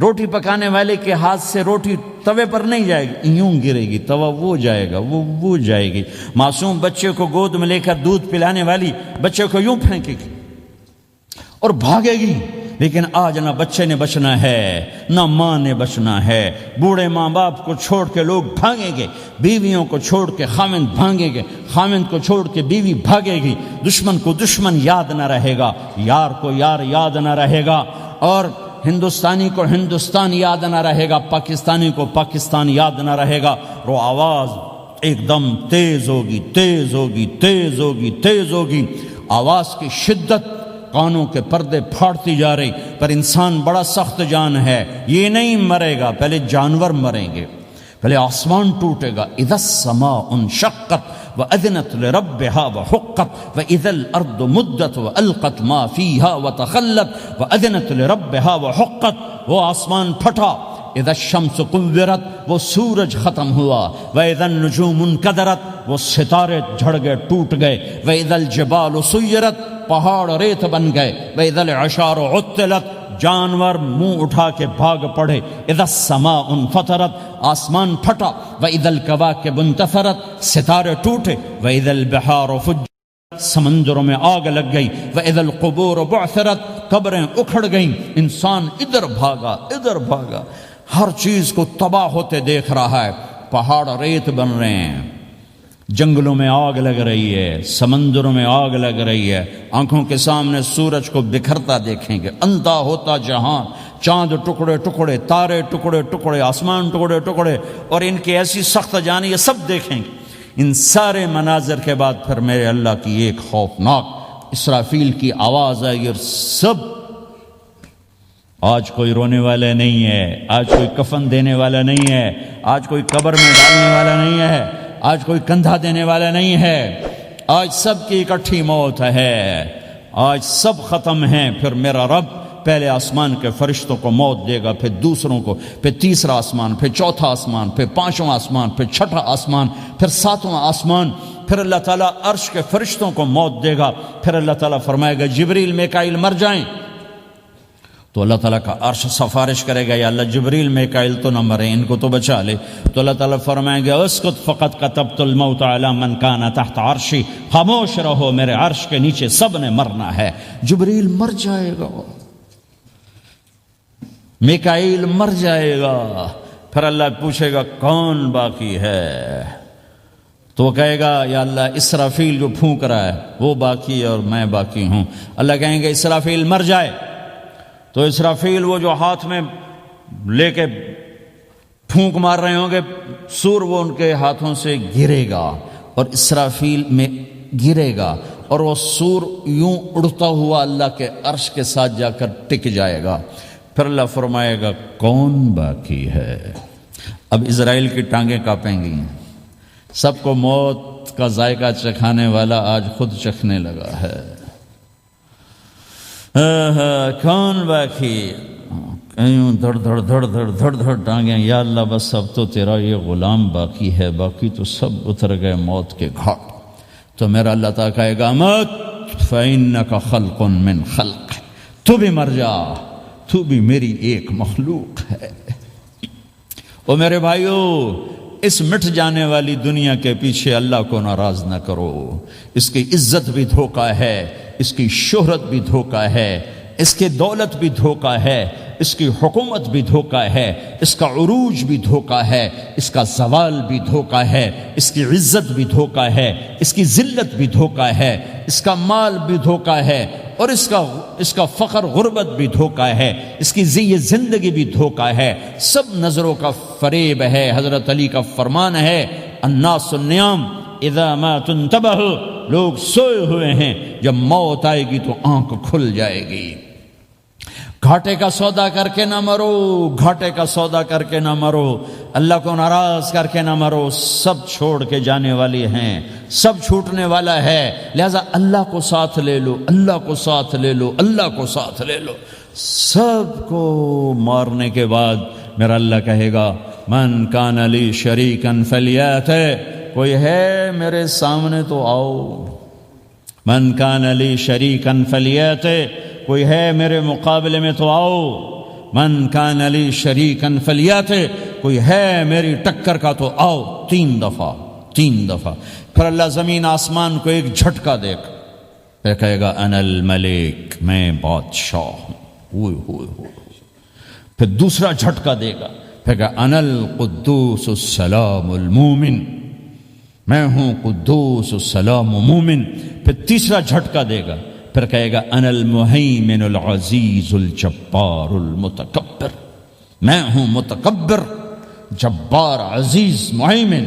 روٹی پکانے والے کے ہاتھ سے روٹی توے پر نہیں جائے گی، یوں گرے گی، توا وہ جائے گا، وہ جائے گی۔ معصوم بچے کو گود میں لے کر دودھ پلانے والی بچے کو یوں پھینکے گی اور بھاگے گی، لیکن آج نہ بچے نے بچنا ہے نہ ماں نے بچنا ہے۔ بوڑھے ماں باپ کو چھوڑ کے لوگ بھاگیں گے، بیویوں کو چھوڑ کے خاوند بھاگیں گے، خاوند کو چھوڑ کے بیوی بھاگے گی، دشمن کو دشمن یاد نہ رہے گا، یار کو یار یاد نہ رہے گا، اور ہندوستانی کو ہندوستان یاد نہ رہے گا، پاکستانی کو پاکستان یاد نہ رہے گا۔ وہ آواز ایک دم تیز ہوگی، تیز ہوگی، تیز ہوگی، تیز ہوگی، آواز کی شدت کانوں کے پردے پھاڑتی جا رہی، پر انسان بڑا سخت جان ہے، یہ نہیں مرے گا، پہلے جانور مریں گے، پہلے آسمان ٹوٹے گا۔ اذا السماء انشقت وأذنت لربها وحقت وإذا الأرض مدت وألقت ما فيها وتخلت وأذنت لربها وحقت، وہ آسمان پھٹا۔ اذا الشمس كورت، وہ سورج ختم ہوا۔ وإذا النجوم انكدرت، وہ ستارے جھڑ گئے، ٹوٹ گئے۔ وإذا الجبال سيرت، پہاڑ ریت بن گئے۔ وإذا العشار عطلت، جانور منہ اٹھا کے بھاگ پڑے۔ اذا السماء انفطرت، آسمان پھٹا۔ وإذا الكواكب انتثرت، ستارے ٹوٹے۔ وإذا البحار فجرت، سمندروں میں آگ لگ گئی۔ وإذا القبور بعثرت، قبریں اکھڑ گئیں، انسان ادھر بھاگا ادھر بھاگا، ہر چیز کو تباہ ہوتے دیکھ رہا ہے، پہاڑ ریت بن رہے ہیں، جنگلوں میں آگ لگ رہی ہے، سمندروں میں آگ لگ رہی ہے، آنکھوں کے سامنے سورج کو بکھرتا دیکھیں گے، اندھا ہوتا جہان، چاند ٹکڑے ٹکڑے، تارے ٹکڑے ٹکڑے، آسمان ٹکڑے ٹکڑے، اور ان کی ایسی سخت جانی، یہ سب دیکھیں گے۔ ان سارے مناظر کے بعد پھر میرے اللہ کی ایک خوفناک اسرافیل کی آواز آئے گی، اور سب، آج کوئی رونے والا نہیں ہے، آج کوئی کفن دینے والا نہیں ہے، آج کوئی قبر میں ڈالنے والا نہیں ہے، آج کوئی کندھا دینے والا نہیں ہے، آج سب کی اکٹھی موت ہے، آج سب ختم ہیں۔ پھر میرا رب پہلے آسمان کے فرشتوں کو موت دے گا، پھر دوسروں کو، پھر تیسرا آسمان، پھر چوتھا آسمان، پھر پانچواں آسمان، پھر چھٹا آسمان، پھر ساتواں آسمان، پھر اللہ تعالیٰ عرش کے فرشتوں کو موت دے گا۔ پھر اللہ تعالیٰ فرمائے گا جبریل میکائیل مر جائیں، تو اللہ تعالیٰ کا عرش سفارش کرے گا، یا اللہ جبریل میکائیل تو نہ مریں، ان کو تو بچا لے۔ تو اللہ تعالیٰ فرمائیں گے اسکت فقط کتبت الموت علی من کان تحت عرشی، خاموش رہو، میرے عرش کے نیچے سب نے مرنا ہے۔ جبریل مر جائے گا، میکائیل مر جائے گا، پھر اللہ پوچھے گا کون باقی ہے، تو وہ کہے گا یا اللہ اسرافیل جو پھونک رہا ہے وہ باقی ہے اور میں باقی ہوں۔ اللہ کہیں گے اسرافیل مر جائے، تو اسرافیل وہ جو ہاتھ میں لے کے پھونک مار رہے ہوں گے سور، وہ ان کے ہاتھوں سے گرے گا اور اسرافیل میں گرے گا، اور وہ سور یوں اڑتا ہوا اللہ کے عرش کے ساتھ جا کر ٹک جائے گا۔ پھر اللہ فرمائے گا کون باقی ہے؟ اب اسرائیل کی ٹانگیں کانپیں گی، سب کو موت کا ذائقہ چکھانے والا آج خود چکھنے لگا ہے۔ کون باقی؟ یوں دھڑ دھڑ دھڑ دھڑ دھڑ دھڑ ٹانگیں، یا اللہ بس اب تو تیرا یہ غلام باقی ہے، باقی تو سب اتر گئے موت کے گھاٹ۔ تو میرا اللہ تعالیٰ کہے گا مت فَإِنَّكَ خَلْقٌ مِّن خَلْقِ، تو بھی مر جا، تو بھی میری ایک مخلوق ہے۔ او میرے بھائیو، اس مٹ جانے والی دنیا کے پیچھے اللہ کو ناراض نہ کرو، اس کی عزت بھی دھوکہ ہے، اس کی شہرت بھی دھوکہ ہے، اس کی دولت بھی دھوکہ ہے، اس کی حکومت بھی دھوکہ ہے، اس کا عروج بھی دھوکہ ہے، اس کا زوال بھی دھوکہ ہے، اس کی عزت بھی دھوکہ ہے، اس کی ذلت بھی دھوکہ ہے، اس کا مال بھی دھوکہ ہے، اور اس کا فخر غربت بھی دھوکہ ہے، اس کی زندگی بھی دھوکہ ہے، سب نظروں کا فریب ہے۔ حضرت علی کا فرمان ہے الناس النیام اذا ما تنتبہ، لوگ سوئے ہوئے ہیں، جب موت آئے گی تو آنکھ کھل جائے گی۔ گھاٹے کا سودا کر کے نہ مرو، گھاٹے کا سودا کر کے نہ مرو، اللہ کو ناراض کر کے نہ مرو، سب چھوڑ کے جانے والی ہیں۔ سب چھوٹنے والا ہے، لہذا اللہ کو ساتھ لے لو، اللہ کو ساتھ لے لو، اللہ کو ساتھ لے لو۔ سب کو مارنے کے بعد میرا اللہ کہے گا من کان لی شریکن فلیات، کوئی ہے میرے سامنے تو آؤ، من کان لی شریکن فلیات، کوئی ہے میرے مقابلے میں تو آؤ، من کان لی شریکن فلیات، کوئی ہے میری ٹکر کا تو آؤ، 3 دفعہ 3 دفعہ۔ پھر اللہ زمین آسمان کو ایک جھٹکا دے گا، پھر کہے گا انا الملک، میں بادشاہ ہوں، پھر دوسرا جھٹکا دے گا، پھر کہا انا القدوس السلام المومن، میں ہوں قدوس السلام مومن، پھر تیسرا جھٹکا دے گا، پھر کہے گا انا المہیمن العزیز الجبار المتکبر، میں ہوں متکبر، جبار، عزیز، مہیمن۔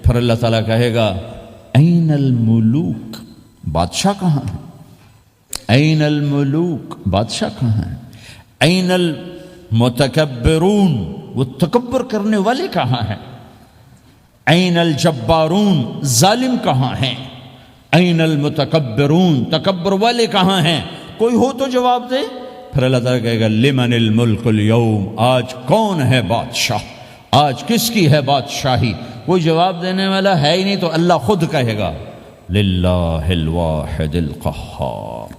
پھر اللہ تعالیٰ کہے گا این الملوک، بادشاہ کہاں ہے؟ این الملوک، بادشاہ کہاں ہے؟ این المتکبرون، وہ تکبر کرنے والے کہاں ہیں؟ این الجبارون، ظالم کہاں ہیں؟ این المتکبرون، تکبر والے کہاں ہیں؟ کوئی ہو تو جواب دے۔ پھر اللہ تعالیٰ کہے گا لمن الملک اليوم، آج کون ہے بادشاہ، آج کس کی ہے بادشاہی؟ کوئی جواب دینے والا ہے ہی نہیں، تو اللہ خود کہے گا للہ الواحد القہار،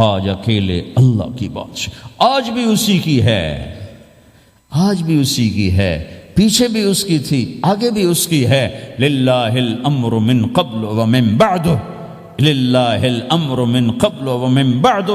آج اکیلے اللہ کی بادشاہ، آج بھی اسی کی ہے، آج بھی اسی کی ہے، پیچھے بھی اس کی تھی، آگے بھی اس کی ہے۔ للہ الامر من قبل ومن بعد، للہ الامر من قبل ومن بعد،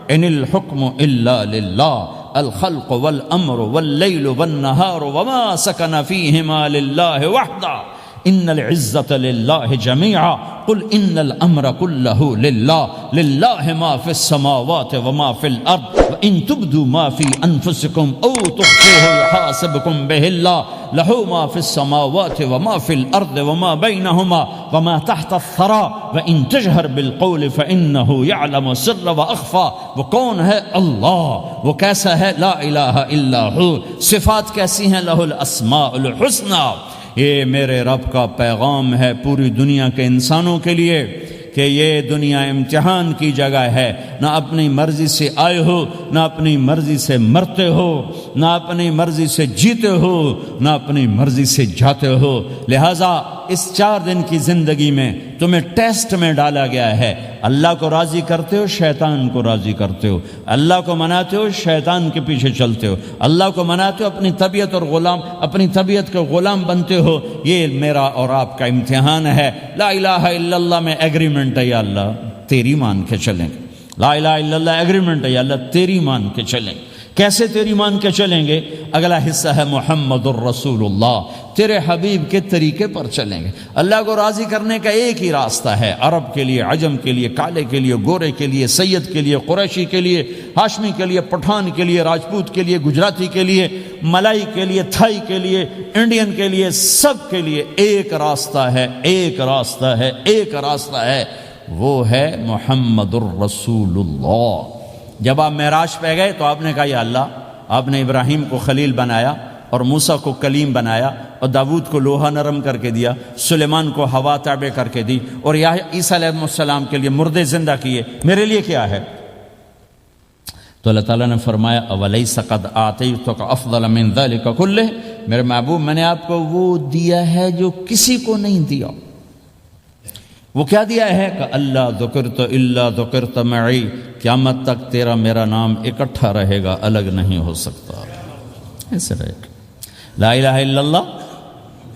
ان الحکم الا للہ، الخلق والامر واللیل والنہار وما سکن فیہما للہ وحدہ، ان العزت للہ جمیعا، قل ان الامر کلہ للہ، للہ ما فی السماوات وما فی الارض، وان تبدوا ما فی انفسکم او تخفوہ یحاسبکم بہ اللہ، لہ ما فی السماوات وما فی الارض وما بینہما وما تحت الثری، وان تجہر بالقول فانہ یعلم السر واخفی۔ وہ کون ہے؟ اللہ۔ وہ کیسا ہے؟ لا الہ الا ہو۔ صفات کیسی ہیں؟ لہ الاسماء الحسنی۔ یہ میرے رب کا پیغام ہے پوری دنیا کے انسانوں کے لیے کہ یہ دنیا امتحان کی جگہ ہے، نہ اپنی مرضی سے آئے ہو، نہ اپنی مرضی سے مرتے ہو، نہ اپنی مرضی سے جیتے ہو، نہ اپنی مرضی سے جاتے ہو۔ لہٰذا اس 4 دن کی زندگی میں تمہیں ٹیسٹ میں ڈالا گیا ہے۔ اللہ کو راضی کرتے ہو، شیطان کو راضی کرتے ہو، اللہ کو مناتے ہو، شیطان کے پیچھے چلتے ہو، اللہ کو مناتے ہو، اپنی طبیعت اور اپنی طبیعت کے غلام بنتے ہو۔ یہ میرا اور آپ کا امتحان ہے۔ لا الہ الا اللہ میں ایگریمنٹ ہے، یا اللہ تیری مان کے چلیں گے۔ لا الہ الا اللہ ایگریمنٹ ہے، یا اللہ تیری مان کے چلیں گے۔ کیسے تیری مان کے چلیں گے؟ اگلا حصہ ہے محمد الرسول اللہ، تیرے حبیب کے طریقے پر چلیں گے۔ اللہ کو راضی کرنے کا ایک ہی راستہ ہے، عرب کے لیے، عجم کے لیے، کالے کے لیے، گورے کے لیے، سید کے لیے، قریشی کے لیے، ہاشمی کے لیے، پٹھان کے لیے، راجپوت کے لیے، گجراتی کے لیے، ملائی کے لیے، تھائی کے لیے، انڈین کے لیے، سب کے لیے ایک راستہ ہے، ایک راستہ ہے، ایک راستہ ہے، وہ ہے محمد الرسول اللہ۔ جب آپ معراج پہ گئے تو آپ نے کہا یا اللہ، آپ نے ابراہیم کو خلیل بنایا اور موسیٰ کو کلیم بنایا اور داود کو لوہا نرم کر کے دیا، سلیمان کو ہوا تابع کر کے دی، اور عیسیٰ علیہ السلام کے لیے مردے زندہ کیے، میرے لیے کیا ہے؟ تو اللہ تعالیٰ نے فرمایا اولیس قد آتیتک افضل من ذلک کلہ، میرے محبوب میں نے آپ کو وہ دیا ہے جو کسی کو نہیں دیا۔ وہ کیا دیا ہے؟ کہ اللہ ذکرت الا ذکرت معی، قیامت تک تیرا میرا نام اکٹھا رہے گا، الگ نہیں ہو سکتا، ایسے رہے گا۔ لا الہ الا اللہ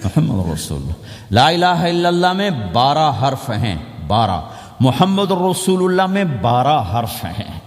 محمد رسول اللہ۔ لا الہ الا اللہ میں 12 حرف ہیں، 12۔ محمد رسول اللہ میں 12 حرف ہیں۔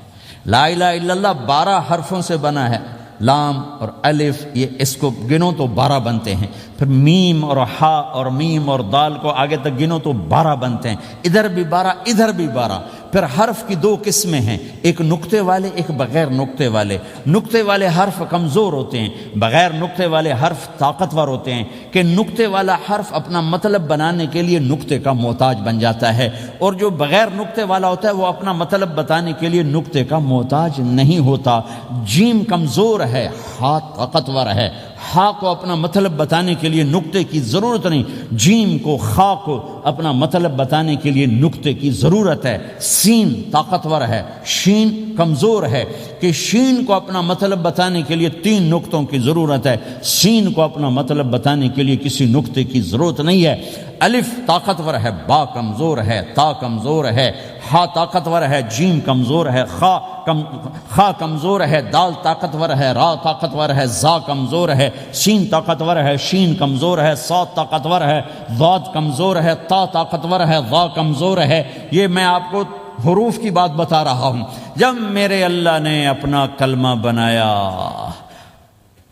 لا الہ الا اللہ 12 حرفوں سے بنا ہے، لام اور الف، یہ اس کو گنو تو 12 بنتے ہیں، پھر میم اور ہا اور میم اور دال کو آگے تک گنو تو 12 بنتے ہیں، ادھر بھی 12 ادھر بھی 12۔ پھر حرف کی 2 قسمیں ہیں، ایک نقطے والے، ایک بغیر نقطے والے۔ نقطے والے حرف کمزور ہوتے ہیں، بغیر نقطے والے حرف طاقتور ہوتے ہیں، کہ نقطے والا حرف اپنا مطلب بنانے کے لیے نقطے کا محتاج بن جاتا ہے، اور جو بغیر نقطے والا ہوتا ہے وہ اپنا مطلب بتانے کے لیے نقطے کا محتاج نہیں ہوتا۔ جیم کمزور ہے، ہا طاقتور ہے، ہا کو اپنا مطلب بتانے کے لیے نقطے کی ضرورت نہیں، جیم کو خا کو اپنا مطلب بتانے کے لیے نقطے کی ضرورت ہے۔ سین طاقتور ہے، شین کمزور ہے، کہ شین کو اپنا مطلب بتانے کے لیے 3 نقطوں کی ضرورت ہے، سین کو اپنا مطلب بتانے کے لیے کسی نقطے کی ضرورت نہیں ہے۔ الف طاقتور ہے، با کمزور ہے، تا کمزور ہے، ہا طاقتور ہے، جیم کمزور ہے، خا کمزور ہے، دال طاقتور ہے، را طاقتور ہے، زا کمزور ہے، سین طاقتور ہے، شین کمزور ہے، صاد طاقتور ہے، ضاد کمزور ہے، تا طاقتور ہے، ضا کمزور ہے۔ یہ میں آپ کو حروف کی بات بتا رہا ہوں۔ جب میرے اللہ نے اپنا کلمہ بنایا،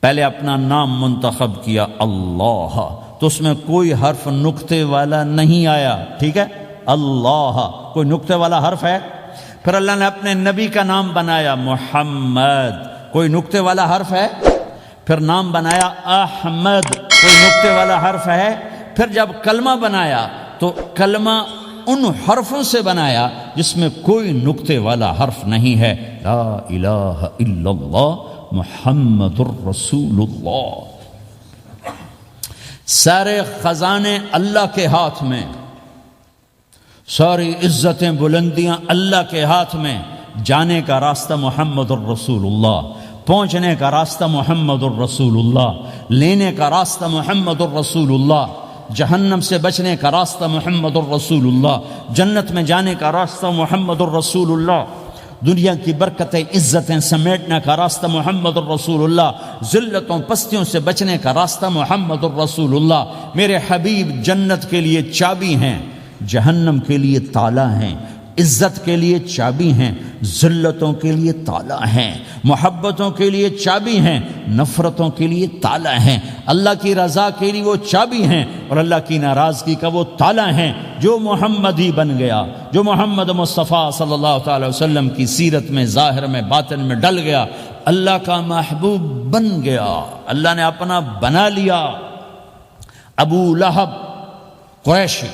پہلے اپنا نام منتخب کیا اللہ، تو اس میں کوئی حرف نقطے والا نہیں آیا، ٹھیک ہے؟ اللہ کوئی نقطے والا حرف ہے؟ پھر اللہ نے اپنے نبی کا نام بنایا محمد، کوئی نقطے والا حرف ہے؟ پھر نام بنایا احمد، کوئی نقطے والا حرف ہے؟ پھر جب کلمہ بنایا تو کلمہ ان حرفوں سے بنایا جس میں کوئی نقطے والا حرف نہیں ہے، لا الہ الا اللہ محمد الرسول اللہ۔ سارے خزانے اللہ کے ہاتھ میں، ساری عزتیں بلندیاں اللہ کے ہاتھ میں، جانے کا راستہ محمد الرسول اللہ، پہنچنے کا راستہ محمد الرسول اللہ، لینے کا راستہ محمد الرسول اللہ، جہنم سے بچنے کا راستہ محمد الرسول اللہ، جنت میں جانے کا راستہ محمد الرسول اللہ، دنیا کی برکتیں عزتیں سمیٹنے کا راستہ محمد الرسول اللہ، ذلتوں پستیوں سے بچنے کا راستہ محمد الرسول اللہ۔ میرے حبیب جنت کے لیے چابی ہیں، جہنم کے لیے تالا ہیں، عزت کے لیے چابی ہیں، ذلتوں کے لیے تالا ہیں، محبتوں کے لیے چابی ہیں، نفرتوں کے لیے تالا ہیں، اللہ کی رضا کے لیے وہ چابی ہیں اور اللہ کی ناراضگی کا وہ تالا ہیں۔ جو محمدی بن گیا، جو محمد مصطفیٰ صلی اللہ تعالی وسلم کی سیرت میں، ظاہر میں، باطن میں ڈل گیا، اللہ کا محبوب بن گیا، اللہ نے اپنا بنا لیا۔ ابو لہب قریشی،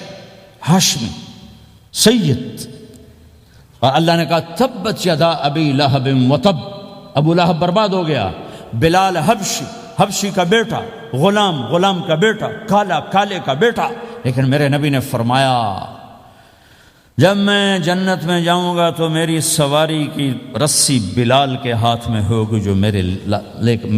ہاشمی، سید، اور اللہ نے کہا تبت یدا ابی لہب وتب، ابو لہب برباد ہو گیا۔ بلال حبشی، حبشی کا بیٹا، غلام، غلام کا بیٹا، کالا، کالے کا بیٹا، لیکن میرے نبی نے فرمایا جب میں جنت میں جاؤں گا تو میری سواری کی رسی بلال کے ہاتھ میں ہوگی، جو میرے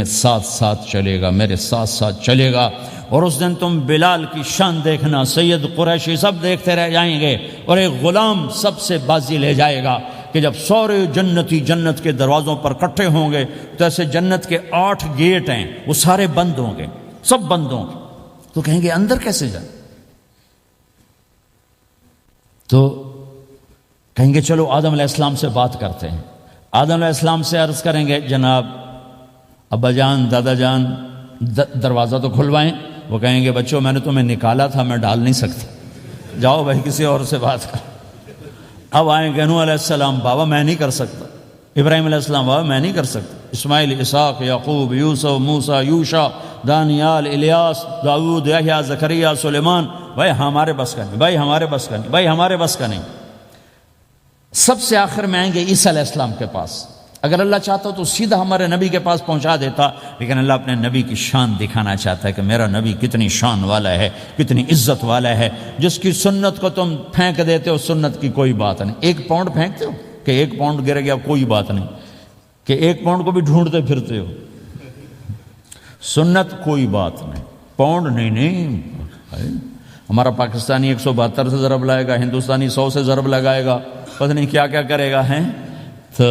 ساتھ ساتھ چلے گا، میرے ساتھ ساتھ چلے گا، اور اس دن تم بلال کی شان دیکھنا، سید قریشی سب دیکھتے رہ جائیں گے، اور ایک غلام سب سے بازی لے جائے گا کہ جب سارے جنتی جنت کے دروازوں پر کٹھے ہوں گے تو ایسے جنت کے 8 گیٹ ہیں، وہ سارے بند ہوں گے، سب بند ہوں گے، تو کہیں گے اندر کیسے جائیں؟ تو کہیں گے چلو آدم علیہ السلام سے بات کرتے ہیں۔ آدم علیہ السلام سے عرض کریں گے جناب ابا جان، دادا جان، دروازہ تو کھلوائیں۔ وہ کہیں گے بچوں میں نے تمہیں نکالا تھا، میں ڈال نہیں سکتا، جاؤ بھائی کسی اور سے بات کر۔ اب آئیں گے نوح علیہ السلام، بابا میں نہیں کر سکتا۔ ابراہیم علیہ السلام، بابا میں نہیں کر سکتا۔ اسماعیل، اسحاق، یعقوب، یوسف، موسیٰ، یوشع، دانیال، الیاس، داؤد، یحییٰ، زکریا، سلیمان، بھائی ہمارے بس کا نہیں، بھائی ہمارے بس کا نہیں، بھائی ہمارے بس کا نہیں۔ سب سے آخر میں آئیں گے عیسیٰ علیہ السلام کے پاس۔ اگر اللہ چاہتا تو سیدھا ہمارے نبی کے پاس پہنچا دیتا، لیکن اللہ اپنے نبی کی شان دکھانا چاہتا ہے کہ میرا نبی کتنی شان والا ہے، کتنی عزت والا ہے، جس کی سنت کو تم پھینک دیتے ہو، سنت کی کوئی بات نہیں۔ 1 پاؤنڈ پھینکتے ہو کہ 1 پاؤنڈ گر گیا، کوئی بات نہیں، کہ 1 پاؤنڈ کو بھی ڈھونڈتے پھرتے ہو، سنت کوئی بات نہیں، پاؤنڈ نہیں۔ ہمارا پاکستانی 172 سے ضرب لائے گا، ہندوستانی 100 سے ضرب لگائے گا، پتہ نہیں کیا کیا کرے گا، ہیں تو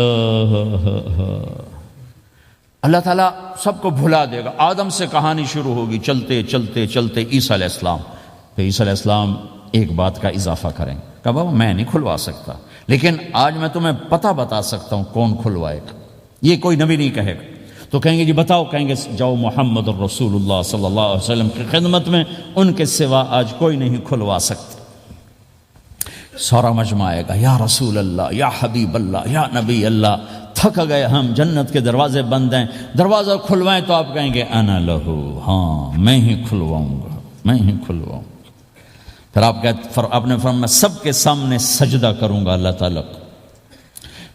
اللہ تعالیٰ سب کو بھلا دے گا۔ آدم سے کہانی شروع ہوگی، چلتے چلتے چلتے عیسیٰ علیہ السلام، پھر عیسیٰ علیہ السلام ایک بات کا اضافہ کریں، کہ بابا میں نہیں کھلوا سکتا، لیکن آج میں تمہیں پتہ بتا سکتا ہوں کون کھلوائے گا، یہ کوئی نبی نہیں کہے گا۔ تو کہیں گے جی بتاؤ، کہیں گے جاؤ محمد الرسول اللہ صلی اللہ علیہ وسلم کی خدمت میں، ان کے سوا آج کوئی نہیں کھلوا سکتا۔ سارا مجمع آئے گا، یا رسول اللہ، یا حبیب اللہ، یا نبی اللہ، تھک گئے ہم، جنت کے دروازے بند ہیں، دروازہ کھلوائیں تو آپ کہیں گے انا لہو، ہاں میں ہی کھلواؤں گا، میں ہی کھلواؤں گا۔ پھر آپ نے فرمایا میں سب کے سامنے سجدہ کروں گا اللہ تعالیٰ کو،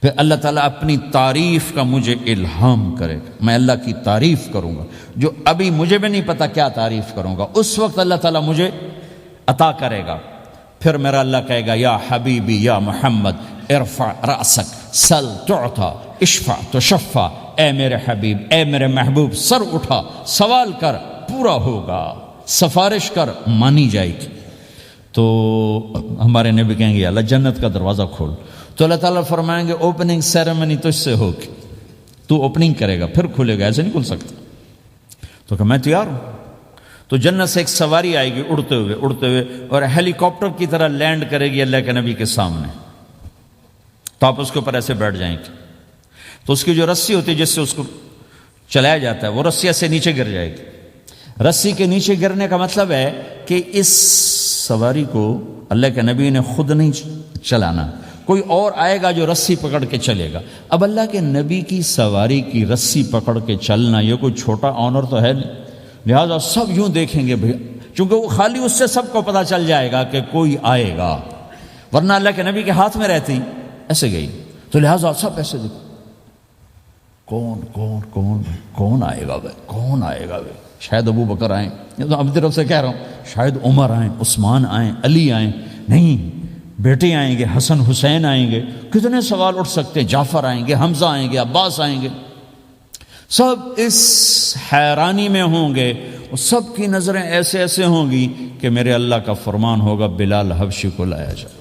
پھر اللہ تعالیٰ اپنی تعریف کا مجھے الہام کرے گا، میں اللہ کی تعریف کروں گا، جو ابھی مجھے بھی نہیں پتا کیا تعریف کروں گا، اس وقت اللہ تعالیٰ مجھے عطا کرے گا۔ پھر میرا اللہ کہے گا یا حبیبی یا محمد ارفع رأسک سل تعطا اشفع تشفع، اے میرے حبیب، اے میرے محبوب، سر اٹھا، سوال کر، پورا ہوگا، سفارش کر، مانی جائے گی۔ تو ہمارے نبی کہیں گے اللہ جنت کا دروازہ کھول، تو اللہ تعالیٰ فرمائیں گے اوپننگ سیریمنی تجھ سے ہوگی، تو اوپننگ کرے گا پھر کھلے گا، ایسے نہیں کھل سکتا۔ تو کہ میں تیار ہوں۔ تو جنت سے ایک سواری آئے گی اڑتے ہوئے اور ہیلی کاپٹر کی طرح لینڈ کرے گی اللہ کے نبی کے سامنے، تو آپ اس کے اوپر ایسے بیٹھ جائیں گے، تو اس کی جو رسی ہوتی ہے جس سے اس کو چلایا جاتا ہے وہ رسی ایسے نیچے گر جائے گی۔ رسی کے نیچے گرنے کا مطلب ہے کہ اس سواری کو اللہ کے نبی نے خود نہیں چلانا، کوئی اور آئے گا جو رسی پکڑ کے چلے گا۔ اب اللہ کے نبی کی سواری کی رسی پکڑ کے چلنا یہ کوئی چھوٹا آنر تو ہے نہیں، لہذا سب یوں دیکھیں گے بھئی، چونکہ وہ خالی اس سے سب کو پتا چل جائے گا کہ کوئی آئے گا، ورنہ اللہ کے نبی کے ہاتھ میں رہتی ایسے گئی، تو لہذا سب ایسے دیکھیں کون کون کون کون آئے گا بھائی، کون آئے گا بھائی، شاید ابو بکر آئیں، یہ تو اپنی طرف سے کہہ رہا ہوں، شاید عمر آئیں، عثمان آئیں، علی آئیں، نہیں بیٹے آئیں گے، حسن حسین آئیں گے، کتنے سوال اٹھ سکتے ہیں، جعفر آئیں گے، حمزہ آئیں گے، عباس آئیں گے، سب اس حیرانی میں ہوں گے، اور سب کی نظریں ایسے ایسے ہوں گی کہ میرے اللہ کا فرمان ہوگا بلال حبشی کو لایا جائے،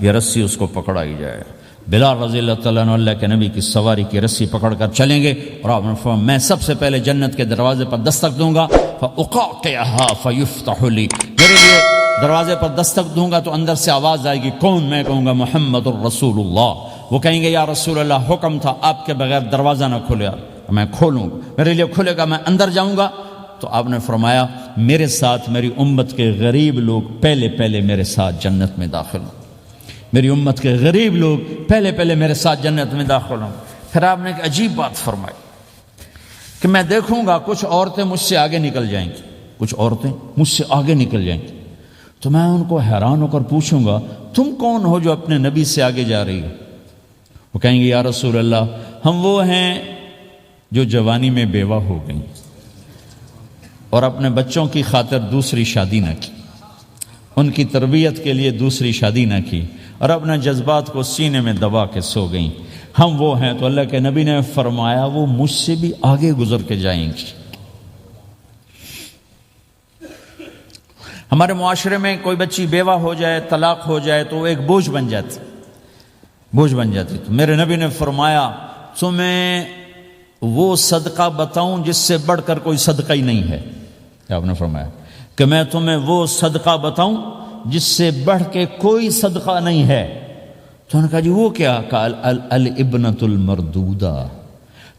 یہ رسی اس کو پکڑائی جائے۔ بلال رضی اللہ تعالیٰ عنہ اللہ کے نبی کی سواری کی رسی پکڑ کر چلیں گے، اور آپ نے فرمایا میں سب سے پہلے جنت کے دروازے پر دستک دوں گا، فَأُقَعْقِعَهَا فَيُفْتَحُ لِي، میرے لیے دروازے پر دستک دوں گا تو اندر سے آواز آئے گی، کون؟ میں کہوں گا محمد الرسول اللہ۔ وہ کہیں گے یا رسول اللہ حکم تھا آپ کے بغیر دروازہ نہ کھلے، میں کھولوں گا، میرے لیے کھلے گا، میں اندر جاؤں گا۔ تو آپ نے فرمایا میرے ساتھ میری امت کے غریب لوگ پہلے میرے ساتھ جنت میں داخل ہوں، میری امت کے غریب لوگ پہلے میرے ساتھ جنت میں داخل ہوں۔ پھر آپ نے ایک عجیب بات فرمائی کہ میں دیکھوں گا کچھ عورتیں مجھ سے آگے نکل جائیں گی، کچھ عورتیں مجھ سے آگے نکل جائیں گی، تو میں ان کو حیران ہو کر پوچھوں گا تم کون ہو جو اپنے نبی سے آگے جا رہی ہو؟ وہ کہیں گے یا رسول اللہ ہم وہ ہیں جو جوانی میں بیوہ ہو گئیں اور اپنے بچوں کی خاطر دوسری شادی نہ کی، ان کی تربیت کے لیے دوسری شادی نہ کی، اور اپنے جذبات کو سینے میں دبا کے سو گئیں، ہم وہ ہیں۔ تو اللہ کے نبی نے فرمایا وہ مجھ سے بھی آگے گزر کے جائیں گی۔ ہمارے معاشرے میں کوئی بچی بیوہ ہو جائے، طلاق ہو جائے تو وہ ایک بوجھ بن جاتی، تو میرے نبی نے فرمایا تمہیں وہ صدقہ بتاؤں جس سے بڑھ کر کوئی صدقہ ہی نہیں ہے، آپ نے فرمایا کہ میں تمہیں وہ صدقہ بتاؤں جس سے بڑھ کے کوئی صدقہ نہیں ہے۔ تو انہوں نے کہا جی وہ کیا؟ کہا الابنۃ المردودہ،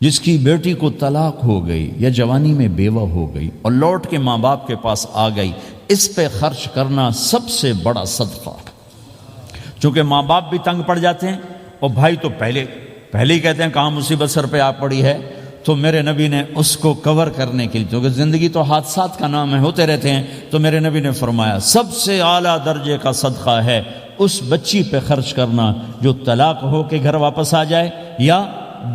جس کی بیٹی کو طلاق ہو گئی یا جوانی میں بیوہ ہو گئی اور لوٹ کے ماں باپ کے پاس آ گئی، اس پہ خرچ کرنا سب سے بڑا صدقہ۔ چونکہ ماں باپ بھی تنگ پڑ جاتے ہیں اور بھائی تو پہلے ہی کہتے ہیں کہاں مصیبت سر پہ آ پڑی ہے، تو میرے نبی نے اس کو کور کرنے کے لیے، کیونکہ زندگی تو حادثات کا نام ہے، ہوتے رہتے ہیں، تو میرے نبی نے فرمایا سب سے اعلیٰ درجے کا صدقہ ہے اس بچی پہ خرچ کرنا جو طلاق ہو کے گھر واپس آ جائے یا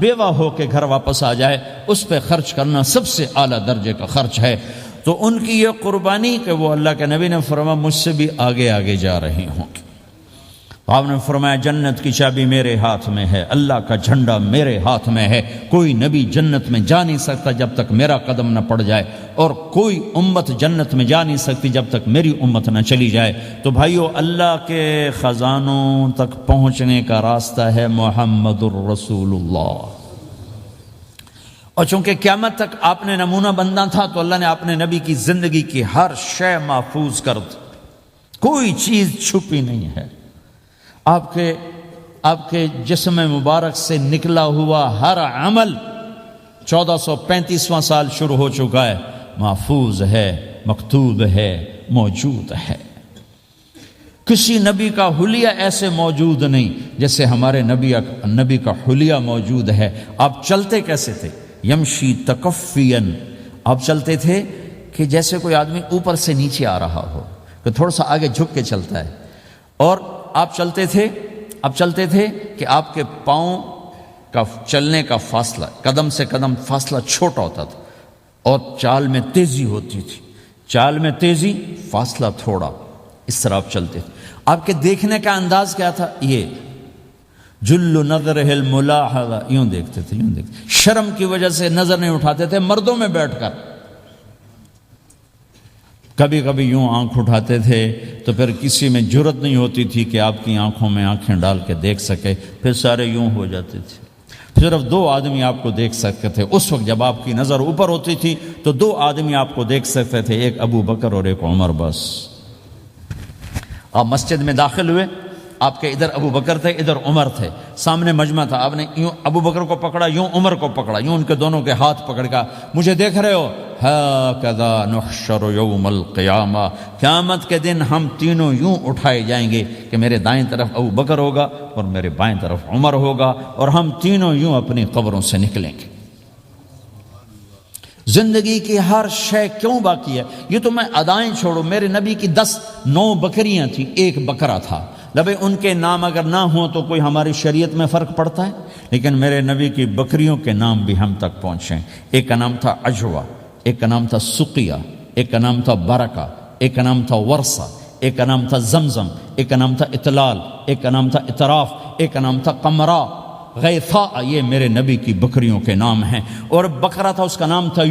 بیوہ ہو کے گھر واپس آ جائے، اس پہ خرچ کرنا سب سے اعلیٰ درجے کا خرچ ہے۔ تو ان کی یہ قربانی کہ وہ اللہ کے نبی نے فرمایا مجھ سے بھی آگے جا رہی ہوں۔ آپ نے فرمایا جنت کی چابی میرے ہاتھ میں ہے، اللہ کا جھنڈا میرے ہاتھ میں ہے، کوئی نبی جنت میں جا نہیں سکتا جب تک میرا قدم نہ پڑ جائے، اور کوئی امت جنت میں جا نہیں سکتی جب تک میری امت نہ چلی جائے۔ تو بھائیو اللہ کے خزانوں تک پہنچنے کا راستہ ہے محمد الرسول اللہ، اور چونکہ قیامت تک آپ نے نمونہ بننا تھا تو اللہ نے اپنے نبی کی زندگی کی ہر شے محفوظ کر دی، کوئی چیز چھپی نہیں ہے۔ آپ کے جسم مبارک سے نکلا ہوا ہر عمل 1435واں سال شروع ہو چکا ہے، محفوظ ہے، مکتوب ہے، موجود ہے۔ کسی نبی کا حلیہ ایسے موجود نہیں جیسے ہمارے نبی کا حلیہ موجود ہے۔ آپ چلتے کیسے تھے؟ یمشی تکفین، آپ چلتے تھے کہ جیسے کوئی آدمی اوپر سے نیچے آ رہا ہو، کہ تھوڑا سا آگے جھک کے چلتا ہے، اور آپ چلتے تھے کہ آپ کے پاؤں کا چلنے کا فاصلہ، قدم سے قدم فاصلہ چھوٹا ہوتا تھا اور چال میں تیزی ہوتی تھی، چال میں تیزی، فاصلہ تھوڑا، اس طرح آپ چلتے تھے۔ آپ کے دیکھنے کا انداز کیا تھا؟ یہ جل نظرہ الملاحظہ، یوں دیکھتے تھے، یوں دیکھتے، شرم کی وجہ سے نظر نہیں اٹھاتے تھے مردوں میں بیٹھ کر، کبھی کبھی یوں آنکھ اٹھاتے تھے تو پھر کسی میں جرت نہیں ہوتی تھی کہ آپ کی آنکھوں میں آنکھیں ڈال کے دیکھ سکے، پھر سارے یوں ہو جاتے تھے۔ صرف 2 آدمی آپ کو دیکھ سکتے تھے اس وقت، جب آپ کی نظر اوپر ہوتی تھی تو 2 آدمی آپ کو دیکھ سکتے تھے، ایک ابو بکر اور ایک عمر، بس۔ آپ مسجد میں داخل ہوئے، آپ کے ادھر ابو بکر تھے، ادھر عمر تھے، سامنے مجمع تھا، آپ نے یوں ابو بکر کو پکڑا، یوں عمر کو پکڑا، یوں ان کے دونوں کے ہاتھ پکڑ کا، مجھے دیکھ رہے ہو؟ ہاکذا نحشر یوم القیامہ، قیامت کے دن ہم تینوں یوں اٹھائے جائیں گے کہ میرے دائیں طرف ابو بکر ہوگا اور میرے بائیں طرف عمر ہوگا، اور ہم تینوں یوں اپنی قبروں سے نکلیں گے۔ زندگی کی ہر شے کیوں باقی ہے؟ یہ تو میں ادائیں چھوڑو، میرے نبی کی 9 بکریاں تھیں، 1 بکرا تھا، لبے ان کے نام اگر نہ ہوں تو کوئی ہماری شریعت میں فرق پڑتا ہے؟ لیکن میرے نبی کی بکریوں کے نام بھی ہم تک پہنچے۔ ایک کا نام تھا عجوہ، ایک کا نام تھا سقیہ، ایک کا نام تھا برکہ، ایک کا نام تھا ورثہ، ایک کا نام تھا زمزم، ایک کا نام تھا اطلال، ایک کا نام تھا اطراف، ایک کا نام تھا قمرا، غیثا، یہ میرے نبی کی بکریوں کے نام ہیں۔ اور بکرا تھا، اس کا نام تھا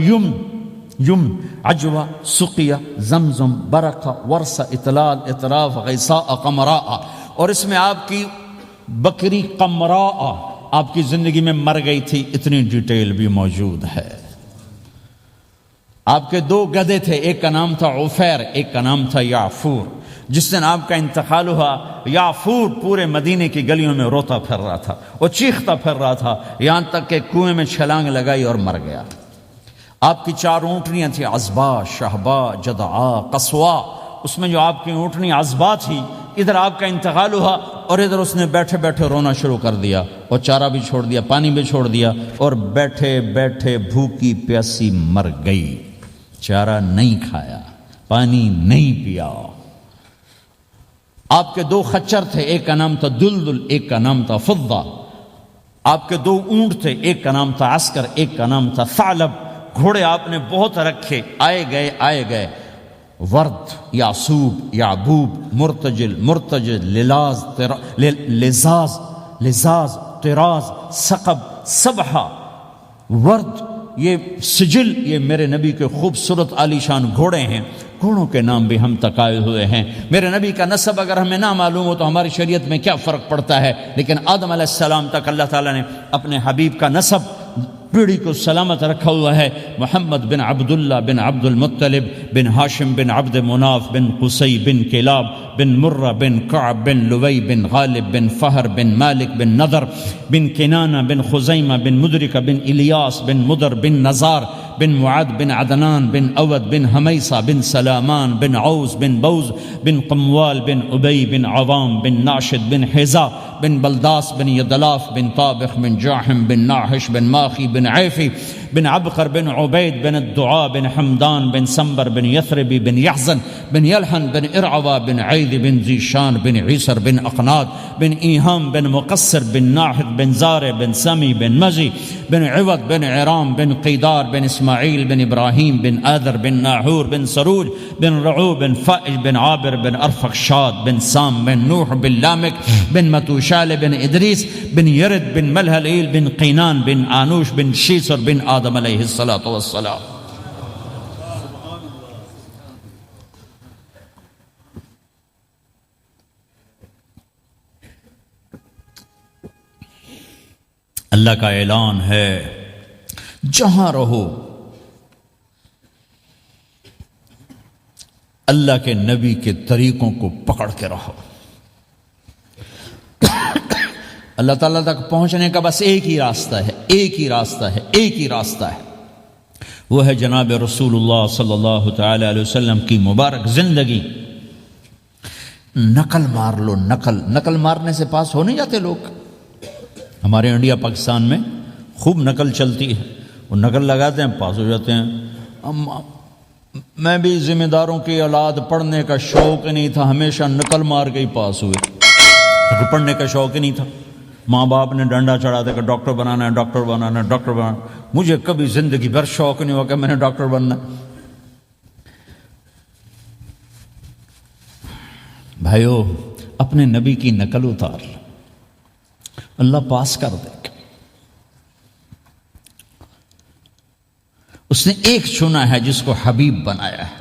یم، عجوہ، سقیہ، زمزم، برکہ، ورثہ، اطلال، اطراف، غیثا، قمرا۔ اور اس میں آپ کی بکری قمرا آپ کی زندگی میں مر گئی تھی، اتنی ڈیٹیل بھی موجود ہے۔ آپ کے 2 گدھے تھے، ایک کا نام تھا عفیر، ایک کا نام تھا یعفور۔ جس دن آپ کا انتقال ہوا، یعفور پورے مدینے کی گلیوں میں روتا پھر رہا تھا، وہ چیختا پھر رہا تھا، یہاں تک کہ کنویں میں چھلانگ لگائی اور مر گیا۔ آپ کی 4 اونٹنیاں تھیں، عزبا، شہبا، جدعا، قصوا۔ اس میں جو آپ کی اونٹنی عزبا تھی، ادھر آپ کا انتقال ہوا اور ادھر اس نے بیٹھے بیٹھے رونا شروع کر دیا، اور چارہ بھی چھوڑ دیا، پانی بھی چھوڑ دیا، اور بیٹھے بیٹھے بھوکی پیاسی مر گئی۔ چارہ نہیں کھایا، پانی نہیں پیا۔ آپ کے 2 خچر تھے، ایک کا نام تھا دلدل، ایک کا نام تھا فضہ۔ آپ کے 2 اونٹ تھے، ایک کا نام تھا عسکر، ایک کا نام تھا ثعلب۔ گھوڑے آپ نے بہت رکھے، آئے گئے، ورد، یعصوب، یعبوب، مرتجل، لزاز، طراز، ثقب، سبحہ، ورد، یہ سجل، یہ میرے نبی کے خوبصورت عالی شان گھوڑے ہیں۔ گھوڑوں کے نام بھی ہم تک آئے ہوئے ہیں۔ میرے نبی کا نسب اگر ہمیں نہ معلوم ہو تو ہماری شریعت میں کیا فرق پڑتا ہے؟ لیکن آدم علیہ السلام تک اللہ تعالیٰ نے اپنے حبیب کا نسب پیڑھی کو سلامت رکھا ہوا ہے۔ محمد بن عبداللہ بن عبد المطلب بن ہاشم بن عبد مناف بن قصی بن کلاب بن مرہ بن کعب بن لوی بن غالب بن فہر بن مالک بن نضر بن کنانہ بن خزیمہ بن مدرکہ بن الیاس بن مدر بن نزار بن معد بن عدنان بن اود بن حمیصہ بن سلامان بن عوز بن بوز بن قموال بن ابی بن عوام بن ناشد بن حزا بن بلداس بن یدلاف بن طابخ بن جاحم بن ناحش بن ماخی بن عیفی بن عبقر بن عبید بن الدعاء بن حمدان بن سنبر بن یثربی بن یحزن بن یلحن بن ارعوا بن عید بن ذیشان بن عیسر بن اقناد بن ایہام بن مقصر بن ناحد بن زار بن سمی بن مزی بن عوض بن عرام بن قیدار بن اسماعیل بن ابراہیم بن آذر بن ناحور بن سروج بن رعو بن فائج بن عابر بن ارفخشاد بن سام بن نوح بن لامک بن متوشال بن ادریس بن یرد بن ملہلیل بن قینان بن آنوش بن شیسر بن آدم علیہ السلام۔ اللہ کا اعلان ہے، جہاں رہو اللہ کے نبی کے طریقوں کو پکڑ کے رہو۔ اللہ تعالیٰ تک پہنچنے کا بس ایک ہی راستہ ہے، ایک ہی راستہ ہے، وہ ہے جناب رسول اللہ صلی اللہ تعالی علیہ وسلم کی مبارک زندگی۔ نقل مار لو، نقل مارنے سے پاس ہو نہیں جاتے لوگ۔ ہمارے انڈیا پاکستان میں خوب نقل چلتی ہے، وہ نقل لگاتے ہیں، پاس ہو جاتے ہیں۔ میں بھی ذمہ داروں کی اولاد، پڑھنے کا شوق نہیں تھا، ہمیشہ نقل مار کے ہی پاس ہوئے، پڑھنے کا شوق ہی نہیں تھا۔ ماں باپ نے ڈنڈا چڑھا دیا کہ ڈاکٹر بنانا ہے، ڈاکٹر بنانا ہے، ڈاکٹر بنانا ہے۔ مجھے کبھی زندگی بھر شوق نہیں ہوا کہ میں نے ڈاکٹر بننا۔ بھائیو، اپنے نبی کی نقل اتار لو، اللہ پاس کر دے گا۔ اس نے ایک چنا ہے جس کو حبیب بنایا ہے،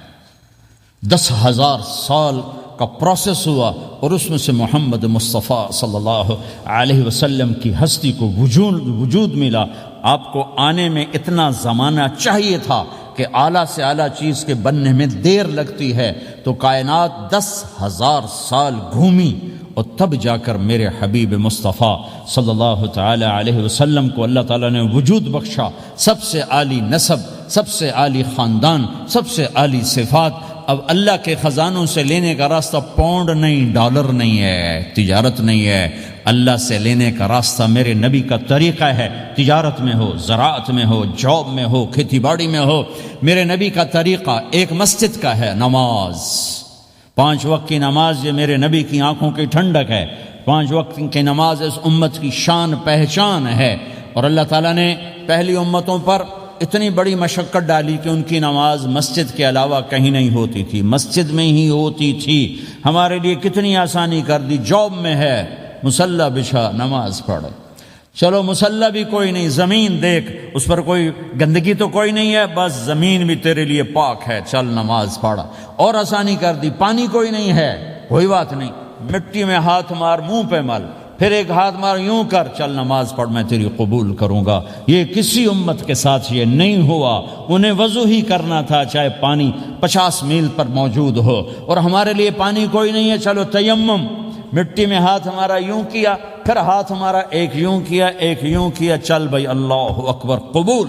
10,000 سال کا پروسیس ہوا اور اس میں سے محمد مصطفیٰ صلی اللہ علیہ وسلم کی ہستی کو وجود ملا۔ آپ کو آنے میں اتنا زمانہ چاہیے تھا کہ اعلیٰ سے اعلیٰ چیز کے بننے میں دیر لگتی ہے، تو کائنات 10,000 سال گھومی اور تب جا کر میرے حبیب مصطفیٰ صلی اللہ تعالی علیہ وسلم کو اللہ تعالیٰ نے وجود بخشا۔ سب سے عالی نسب، سب سے عالی خاندان، سب سے عالی صفات۔ اب اللہ کے خزانوں سے لینے کا راستہ پاؤنڈ نہیں، ڈالر نہیں ہے، تجارت نہیں ہے۔ اللہ سے لینے کا راستہ میرے نبی کا طریقہ ہے، تجارت میں ہو، زراعت میں ہو، جاب میں ہو، کھیتی باڑی میں ہو۔ میرے نبی کا طریقہ ایک مسجد کا ہے، نماز، 5 وقت کی نماز، یہ میرے نبی کی آنکھوں کی ٹھنڈک ہے۔ 5 وقت کی نماز اس امت کی شان پہچان ہے، اور اللہ تعالیٰ نے پہلی امتوں پر اتنی بڑی مشقت ڈالی کہ ان کی نماز مسجد کے علاوہ کہیں نہیں ہوتی تھی، مسجد میں ہی ہوتی تھی۔ ہمارے لیے کتنی آسانی کر دی، جاب میں ہے، مصلی بچھا، نماز پڑھ۔ چلو مصلی بھی کوئی نہیں، زمین دیکھ، اس پر کوئی گندگی تو کوئی نہیں ہے، بس زمین بھی تیرے لیے پاک ہے، چل نماز پڑھ۔ اور آسانی کر دی، پانی کوئی نہیں ہے، کوئی بات نہیں، مٹی میں ہاتھ مار، منہ پہ مل، پھر ایک ہاتھ مار، یوں کر، چل نماز پڑھ، میں تیری قبول کروں گا۔ یہ کسی امت کے ساتھ یہ نہیں ہوا، انہیں وضو ہی کرنا تھا چاہے پانی 50 میل پر موجود ہو، اور ہمارے لیے پانی کوئی نہیں ہے، چلو تیمم، مٹی میں ہاتھ ہمارا یوں کیا، پھر ہاتھ ہمارا ایک یوں کیا، ایک یوں کیا، چل بھائی اللہ اکبر، قبول۔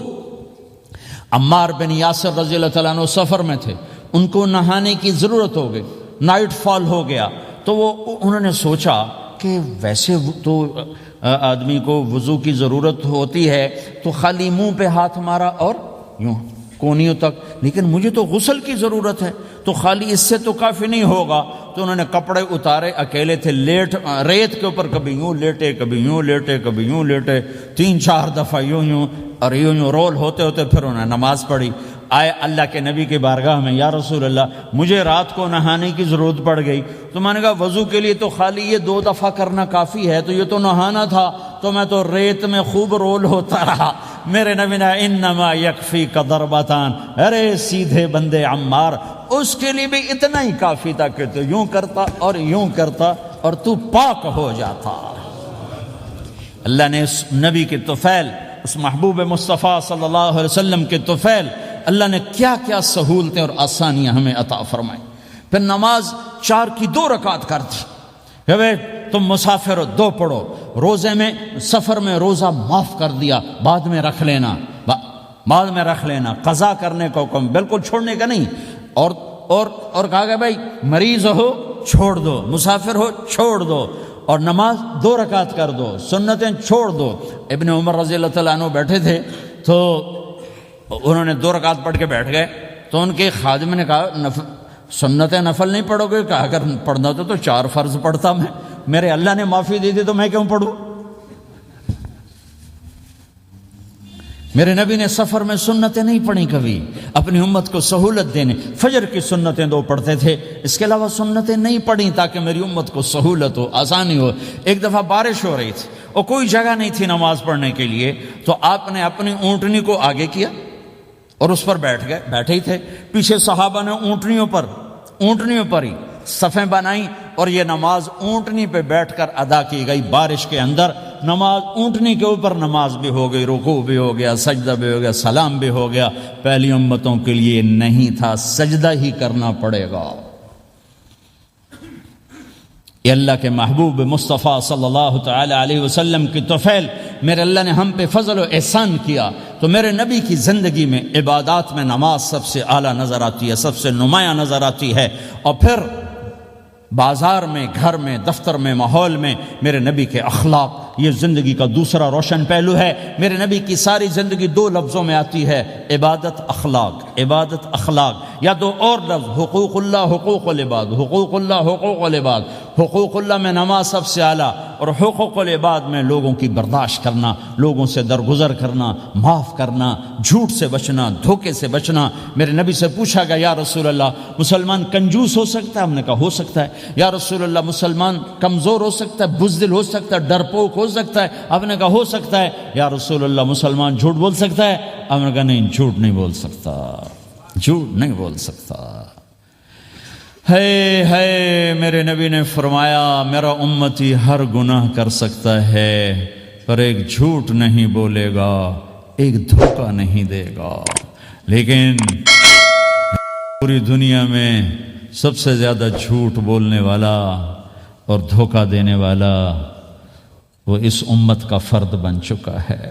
عمار بن یاسر رضی اللہ تعالیٰ عنہ سفر میں تھے، ان کو نہانے کی ضرورت ہو گئی، نائٹ فال ہو گیا، تو انہوں نے سوچا کہ ویسے تو آدمی کو وضو کی ضرورت ہوتی ہے تو خالی منہ پہ ہاتھ مارا اور یوں کونیوں تک، لیکن مجھے تو غسل کی ضرورت ہے، تو خالی اس سے تو کافی نہیں ہوگا۔ تو انہوں نے کپڑے اتارے، اکیلے تھے، ریت کے اوپر کبھی یوں لیٹے، کبھی یوں لیٹے، کبھی یوں لیٹے، 3-4 دفعہ یوں اور یوں رول ہوتے ہوتے پھر انہوں نے نماز پڑھی۔ آئے اللہ کے نبی کی بارگاہ میں، یا رسول اللہ مجھے رات کو نہانے کی ضرورت پڑ گئی، تو میں نے کہا وضو کے لیے تو خالی یہ 2 دفعہ کرنا کافی ہے، تو یہ تو نہانا تھا، تو میں تو ریت میں خوب رول ہوتا رہا۔ میرے نبی نے انما یکفیک ضربتان، ارے سیدھے بندے عمار، اس کے لیے بھی اتنا ہی کافی تھا کہ تو یوں کرتا اور یوں کرتا اور تو پاک ہو جاتا۔ اللہ نے اس نبی کے طفیل، اس محبوب مصطفیٰ صلی اللہ علیہ وسلم کے طفیل، اللہ نے کیا کیا سہولتیں اور آسانیاں ہمیں عطا فرمائیں۔ پھر نماز 4 کی 2 رکعت کر دی کہ بھئی تم مسافر ہو 2 پڑھو، روزے میں سفر میں روزہ معاف کر دیا، بعد میں رکھ لینا، بعد میں رکھ لینا، قضا کرنے کا حکم، بالکل چھوڑنے کا نہیں۔ اور کہا کہ بھائی مریض ہو چھوڑ دو، مسافر ہو چھوڑ دو، اور نماز 2 رکعت کر دو، سنتیں چھوڑ دو۔ ابن عمر رضی اللہ تعالیٰ عنہ بیٹھے تھے تو انہوں نے 2 رکعت پڑھ کے بیٹھ گئے، تو ان کے خادم نے کہا سنتیں نفل نہیں پڑھو گے؟ کہا اگر پڑھنا تو 4 فرض پڑھتا میں، میرے اللہ نے معافی دی تھی تو میں کیوں پڑھوں؟ میرے نبی نے سفر میں سنتیں نہیں پڑھی کبھی، اپنی امت کو سہولت دینے، فجر کی سنتیں 2 پڑھتے تھے، اس کے علاوہ سنتیں نہیں پڑھی تاکہ میری امت کو سہولت ہو، آسانی ہو۔ ایک دفعہ بارش ہو رہی تھی اور کوئی جگہ نہیں تھی نماز پڑھنے کے لیے، تو آپ نے اپنی اونٹنی کو آگے کیا اور اس پر بیٹھ گئے، بیٹھے ہی تھے، پیچھے صحابہ نے اونٹنیوں پر ہی صفیں بنائیں، اور یہ نماز اونٹنی پہ بیٹھ کر ادا کی گئی۔ بارش کے اندر نماز اونٹنی کے اوپر نماز بھی ہو گئی، رکوع بھی ہو گیا، سجدہ بھی ہو گیا، سلام بھی ہو گیا۔ پہلی امتوں کے لیے نہیں تھا، سجدہ ہی کرنا پڑے گا۔ یہ اللہ کے محبوب مصطفیٰ صلی اللہ تعالی علیہ وسلم کی طفیل، میرے اللہ نے ہم پہ فضل و احسان کیا، تو میرے نبی کی زندگی میں عبادات میں نماز سب سے اعلیٰ نظر آتی ہے، سب سے نمایاں نظر آتی ہے۔ اور پھر بازار میں، گھر میں، دفتر میں، ماحول میں میرے نبی کے اخلاق، یہ زندگی کا دوسرا روشن پہلو ہے۔ میرے نبی کی ساری زندگی 2 لفظوں میں آتی ہے، عبادت اخلاق یا تو اور لفظ حقوق اللہ حقوق العباد، حقوق اللہ حقوق العباد، حقوق اللہ میں نماز سب سے اعلیٰ، اور حقوق العباد میں لوگوں کی برداشت کرنا، لوگوں سے درگزر کرنا، معاف کرنا، جھوٹ سے بچنا، دھوکے سے بچنا۔ میرے نبی سے پوچھا گیا یا رسول اللہ مسلمان کنجوس ہو سکتا ہے؟ ہم نے کہا ہو سکتا ہے۔ یا رسول اللہ مسلمان کمزور ہو سکتا ہے، بزدل ہو سکتا ہے، ڈرپوک ہو سکتا ہے؟ آپ نے کہا ہو سکتا ہے۔ یا رسول اللہ مسلمان جھوٹ بول سکتا ہے؟ آپ نے کہا نہیں، جھوٹ نہیں بول سکتا، جھوٹ نہیں بول سکتا۔ ہے میرے نبی نے فرمایا میرا امتی ہر گناہ کر سکتا ہے پر ایک جھوٹ نہیں بولے گا، ایک دھوکہ نہیں دے گا۔ لیکن پوری دنیا میں سب سے زیادہ جھوٹ بولنے والا اور دھوکہ دینے والا وہ اس امت کا فرد بن چکا ہے۔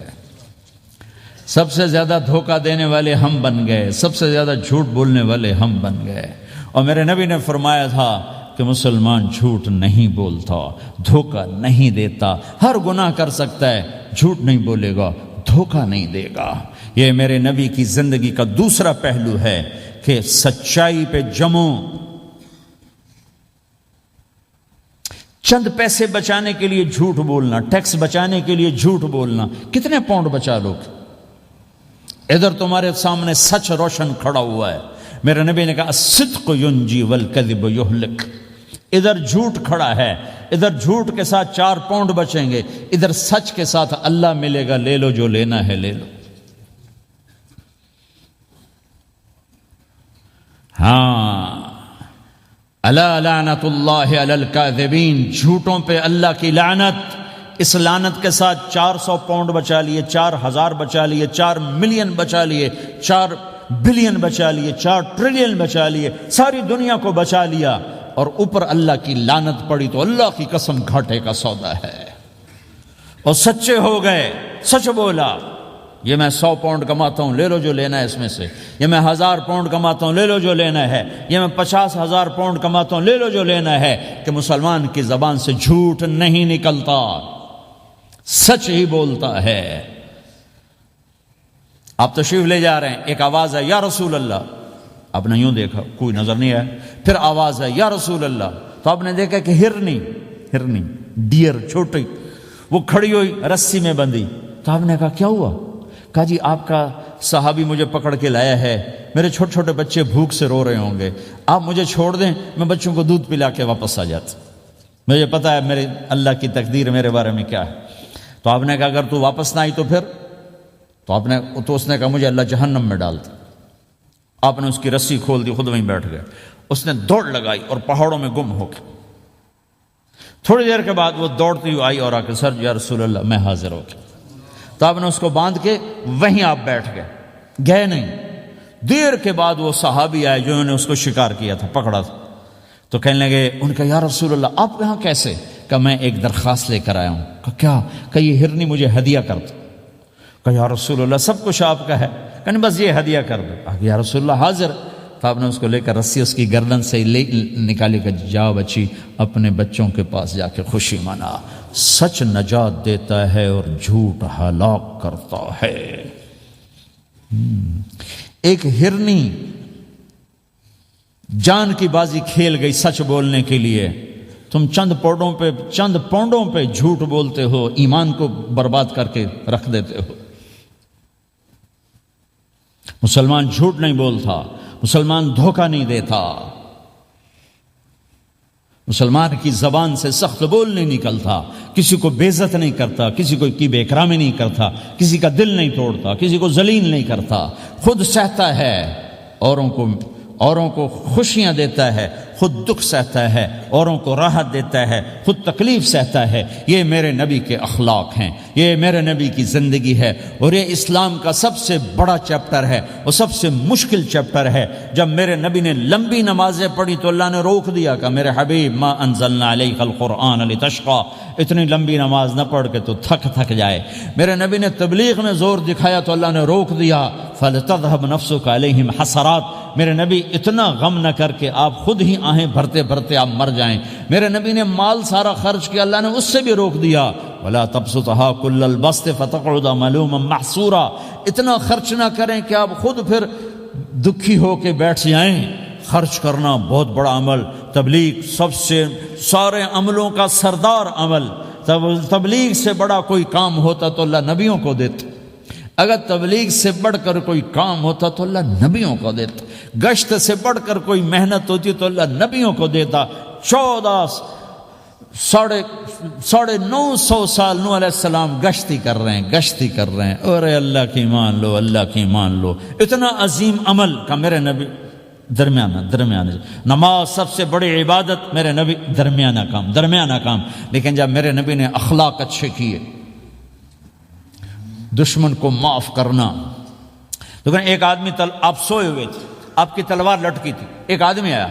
سب سے زیادہ دھوکہ دینے والے ہم بن گئے، سب سے زیادہ جھوٹ بولنے والے ہم بن گئے۔ اور میرے نبی نے فرمایا تھا کہ مسلمان جھوٹ نہیں بولتا، دھوکہ نہیں دیتا، ہر گناہ کر سکتا ہے، جھوٹ نہیں بولے گا، دھوکہ نہیں دے گا۔ یہ میرے نبی کی زندگی کا دوسرا پہلو ہے کہ سچائی پہ جمو۔ چند پیسے بچانے کے لیے جھوٹ بولنا، ٹیکس بچانے کے لیے جھوٹ بولنا، کتنے پاؤنڈ بچا لوگ؟ ادھر تمہارے سامنے سچ روشن کھڑا ہوا ہے۔ میرے نبی نے کہا الصدق ینجی والکذب یہلک۔ ادھر جھوٹ کھڑا ہے، ادھر جھوٹ کے ساتھ 4 پاؤنڈ بچیں گے، ادھر سچ کے ساتھ اللہ ملے گا، لے لو جو لینا ہے لے لو۔ ہاں، الا لعنت اللہ علی الکاذبین، جھوٹوں پہ اللہ کی لعنت۔ اس لعنت کے ساتھ 400 پاؤنڈ بچا لیے، 4000 بچا لیے، 4 ملین بچا لیے، 4 بلین بچا لیے، 4 ٹریلین بچا لیے، ساری دنیا کو بچا لیا، اور اوپر اللہ کی لعنت پڑی تو اللہ کی قسم گھاٹے کا سودا ہے۔ اور سچے ہو گئے، سچ بولا، یہ میں 100 پاؤنڈ کماتا ہوں، لے لو جو لینا ہے اس میں سے، یہ میں 1000 پاؤنڈ کماتا ہوں، لے لو جو لینا ہے، یہ میں 50,000 پاؤنڈ کماتا ہوں، لے لو جو لینا ہے، کہ مسلمان کی زبان سے جھوٹ نہیں نکلتا، سچ ہی بولتا ہے۔ آپ تشریف لے جا رہے ہیں، ایک آواز ہے یا رسول اللہ، آپ نے یوں دیکھا کوئی نظر نہیں آیا، پھر آواز ہے یا رسول اللہ، تو آپ نے دیکھا کہ ہرنی ڈیئر چھوٹی وہ کھڑی ہوئی رسی میں بندھی، تو آپ نے کہا کیا ہوا؟ کہا جی آپ کا صحابی مجھے پکڑ کے لایا ہے، میرے چھوٹے چھوٹے بچے بھوک سے رو رہے ہوں گے، آپ مجھے چھوڑ دیں، میں بچوں کو دودھ پلا کے واپس آ جاتا، مجھے پتا ہے میرے اللہ کی تقدیر میرے بارے میں کیا ہے۔ تو آپ نے کہا اگر تو واپس نہ آئی تو پھر؟ تو اس نے کہا مجھے اللہ جہنم میں ڈالتا۔ آپ نے اس کی رسی کھول دی، خود وہیں بیٹھ گئے، اس نے دوڑ لگائی اور پہاڑوں میں گم ہو گئے۔ تھوڑی دیر کے بعد وہ دوڑتی ہوئی آئی اور آ کے سر یا رسول اللہ میں حاضر ہو گیا۔ تو آپ نے اس کو باندھ کے وہیں آپ بیٹھ گئے نہیں۔ دیر کے بعد وہ صحابی آئے جنہوں نے اس کو شکار کیا تھا، پکڑا تھا، تو کہنے لگے، ان کا یا رسول اللہ آپ یہاں کیسے؟ کہ میں ایک درخواست لے کر آیا ہوں۔ کہ کیا؟ کہ یہ ہرنی مجھے ہدیہ کر دو۔ کہ یا رسول اللہ سب کچھ آپ کا ہے، کہ بس یہ ہدیہ کر دو۔ کہ یا رسول اللہ حاضر۔ تو آپ نے اس کو لے کر رسی اس کی گردن سے نکالی کہ جا بچی اپنے بچوں کے پاس جا کے خوشی منا۔ سچ نجات دیتا ہے اور جھوٹ ہلاک کرتا ہے۔ ایک ہرنی جان کی بازی کھیل گئی سچ بولنے کے لیے، تم چند پونڈوں پہ جھوٹ بولتے ہو، ایمان کو برباد کر کے رکھ دیتے ہو۔ مسلمان جھوٹ نہیں بولتا، مسلمان دھوکہ نہیں دیتا، مسلمان کی زبان سے سخت بول نہیں نکلتا، کسی کو بے عزت نہیں کرتا، کسی کو کی بے اکرامی نہیں کرتا، کسی کا دل نہیں توڑتا، کسی کو ذلیل نہیں کرتا، خود سہتا ہے، اوروں کو خوشیاں دیتا ہے، خود دکھ سہتا ہے، اوروں کو راحت دیتا ہے، خود تکلیف سہتا ہے۔ یہ میرے نبی کے اخلاق ہیں، یہ میرے نبی کی زندگی ہے، اور یہ اسلام کا سب سے بڑا چیپٹر ہے اور سب سے مشکل چیپٹر ہے۔ جب میرے نبی نے لمبی نمازیں پڑھی تو اللہ نے روک دیا کہ میرے حبیب ما انزلنا علیک القرآن لتشقی، اتنی لمبی نماز نہ پڑھ کے تو تھک جائے۔ میرے نبی نے تبلیغ میں زور دکھایا تو اللہ نے روک دیا فلتذهب نفسک علیہم حسرات، میرے نبی اتنا غم نہ کر کے آپ خود ہی آہیں بھرتے بھرتے آپ مر جائیں۔ میرے نبی نے مال سارا خرچ کیا، اللہ نے اس سے بھی روک دیا ولا تبسطها كل البسط فتقعد ملوما محسورا، اتنا خرچ نہ کریں کہ آپ خود پھر دکھی ہو کے بیٹھ جائیں۔ خرچ کرنا بہت بڑا عمل، تبلیغ سب سے سارے عملوں کا سردار عمل، تبلیغ سے بڑا کوئی کام ہوتا تو اللہ نبیوں کو دیتا، اگر تبلیغ سے بڑھ کر کوئی کام ہوتا تو اللہ نبیوں کو دیتا، گشت سے بڑھ کر کوئی محنت ہوتی تو اللہ نبیوں کو دیتا۔ 950 سال نوح علیہ السلام گشتی کر رہے ہیں، اور اللہ کی مان لو، اللہ کی مان لو، اتنا عظیم عمل کا میرے نبی درمیانہ نماز سب سے بڑی عبادت، میرے نبی درمیانہ کام، لیکن جب میرے نبی نے اخلاق اچھے کیے، دشمن کو معاف کرنا۔ لیکن ایک آدمی آپ سوئے ہوئے تھے، آپ کی تلوار لٹکی تھی، ایک آدمی آیا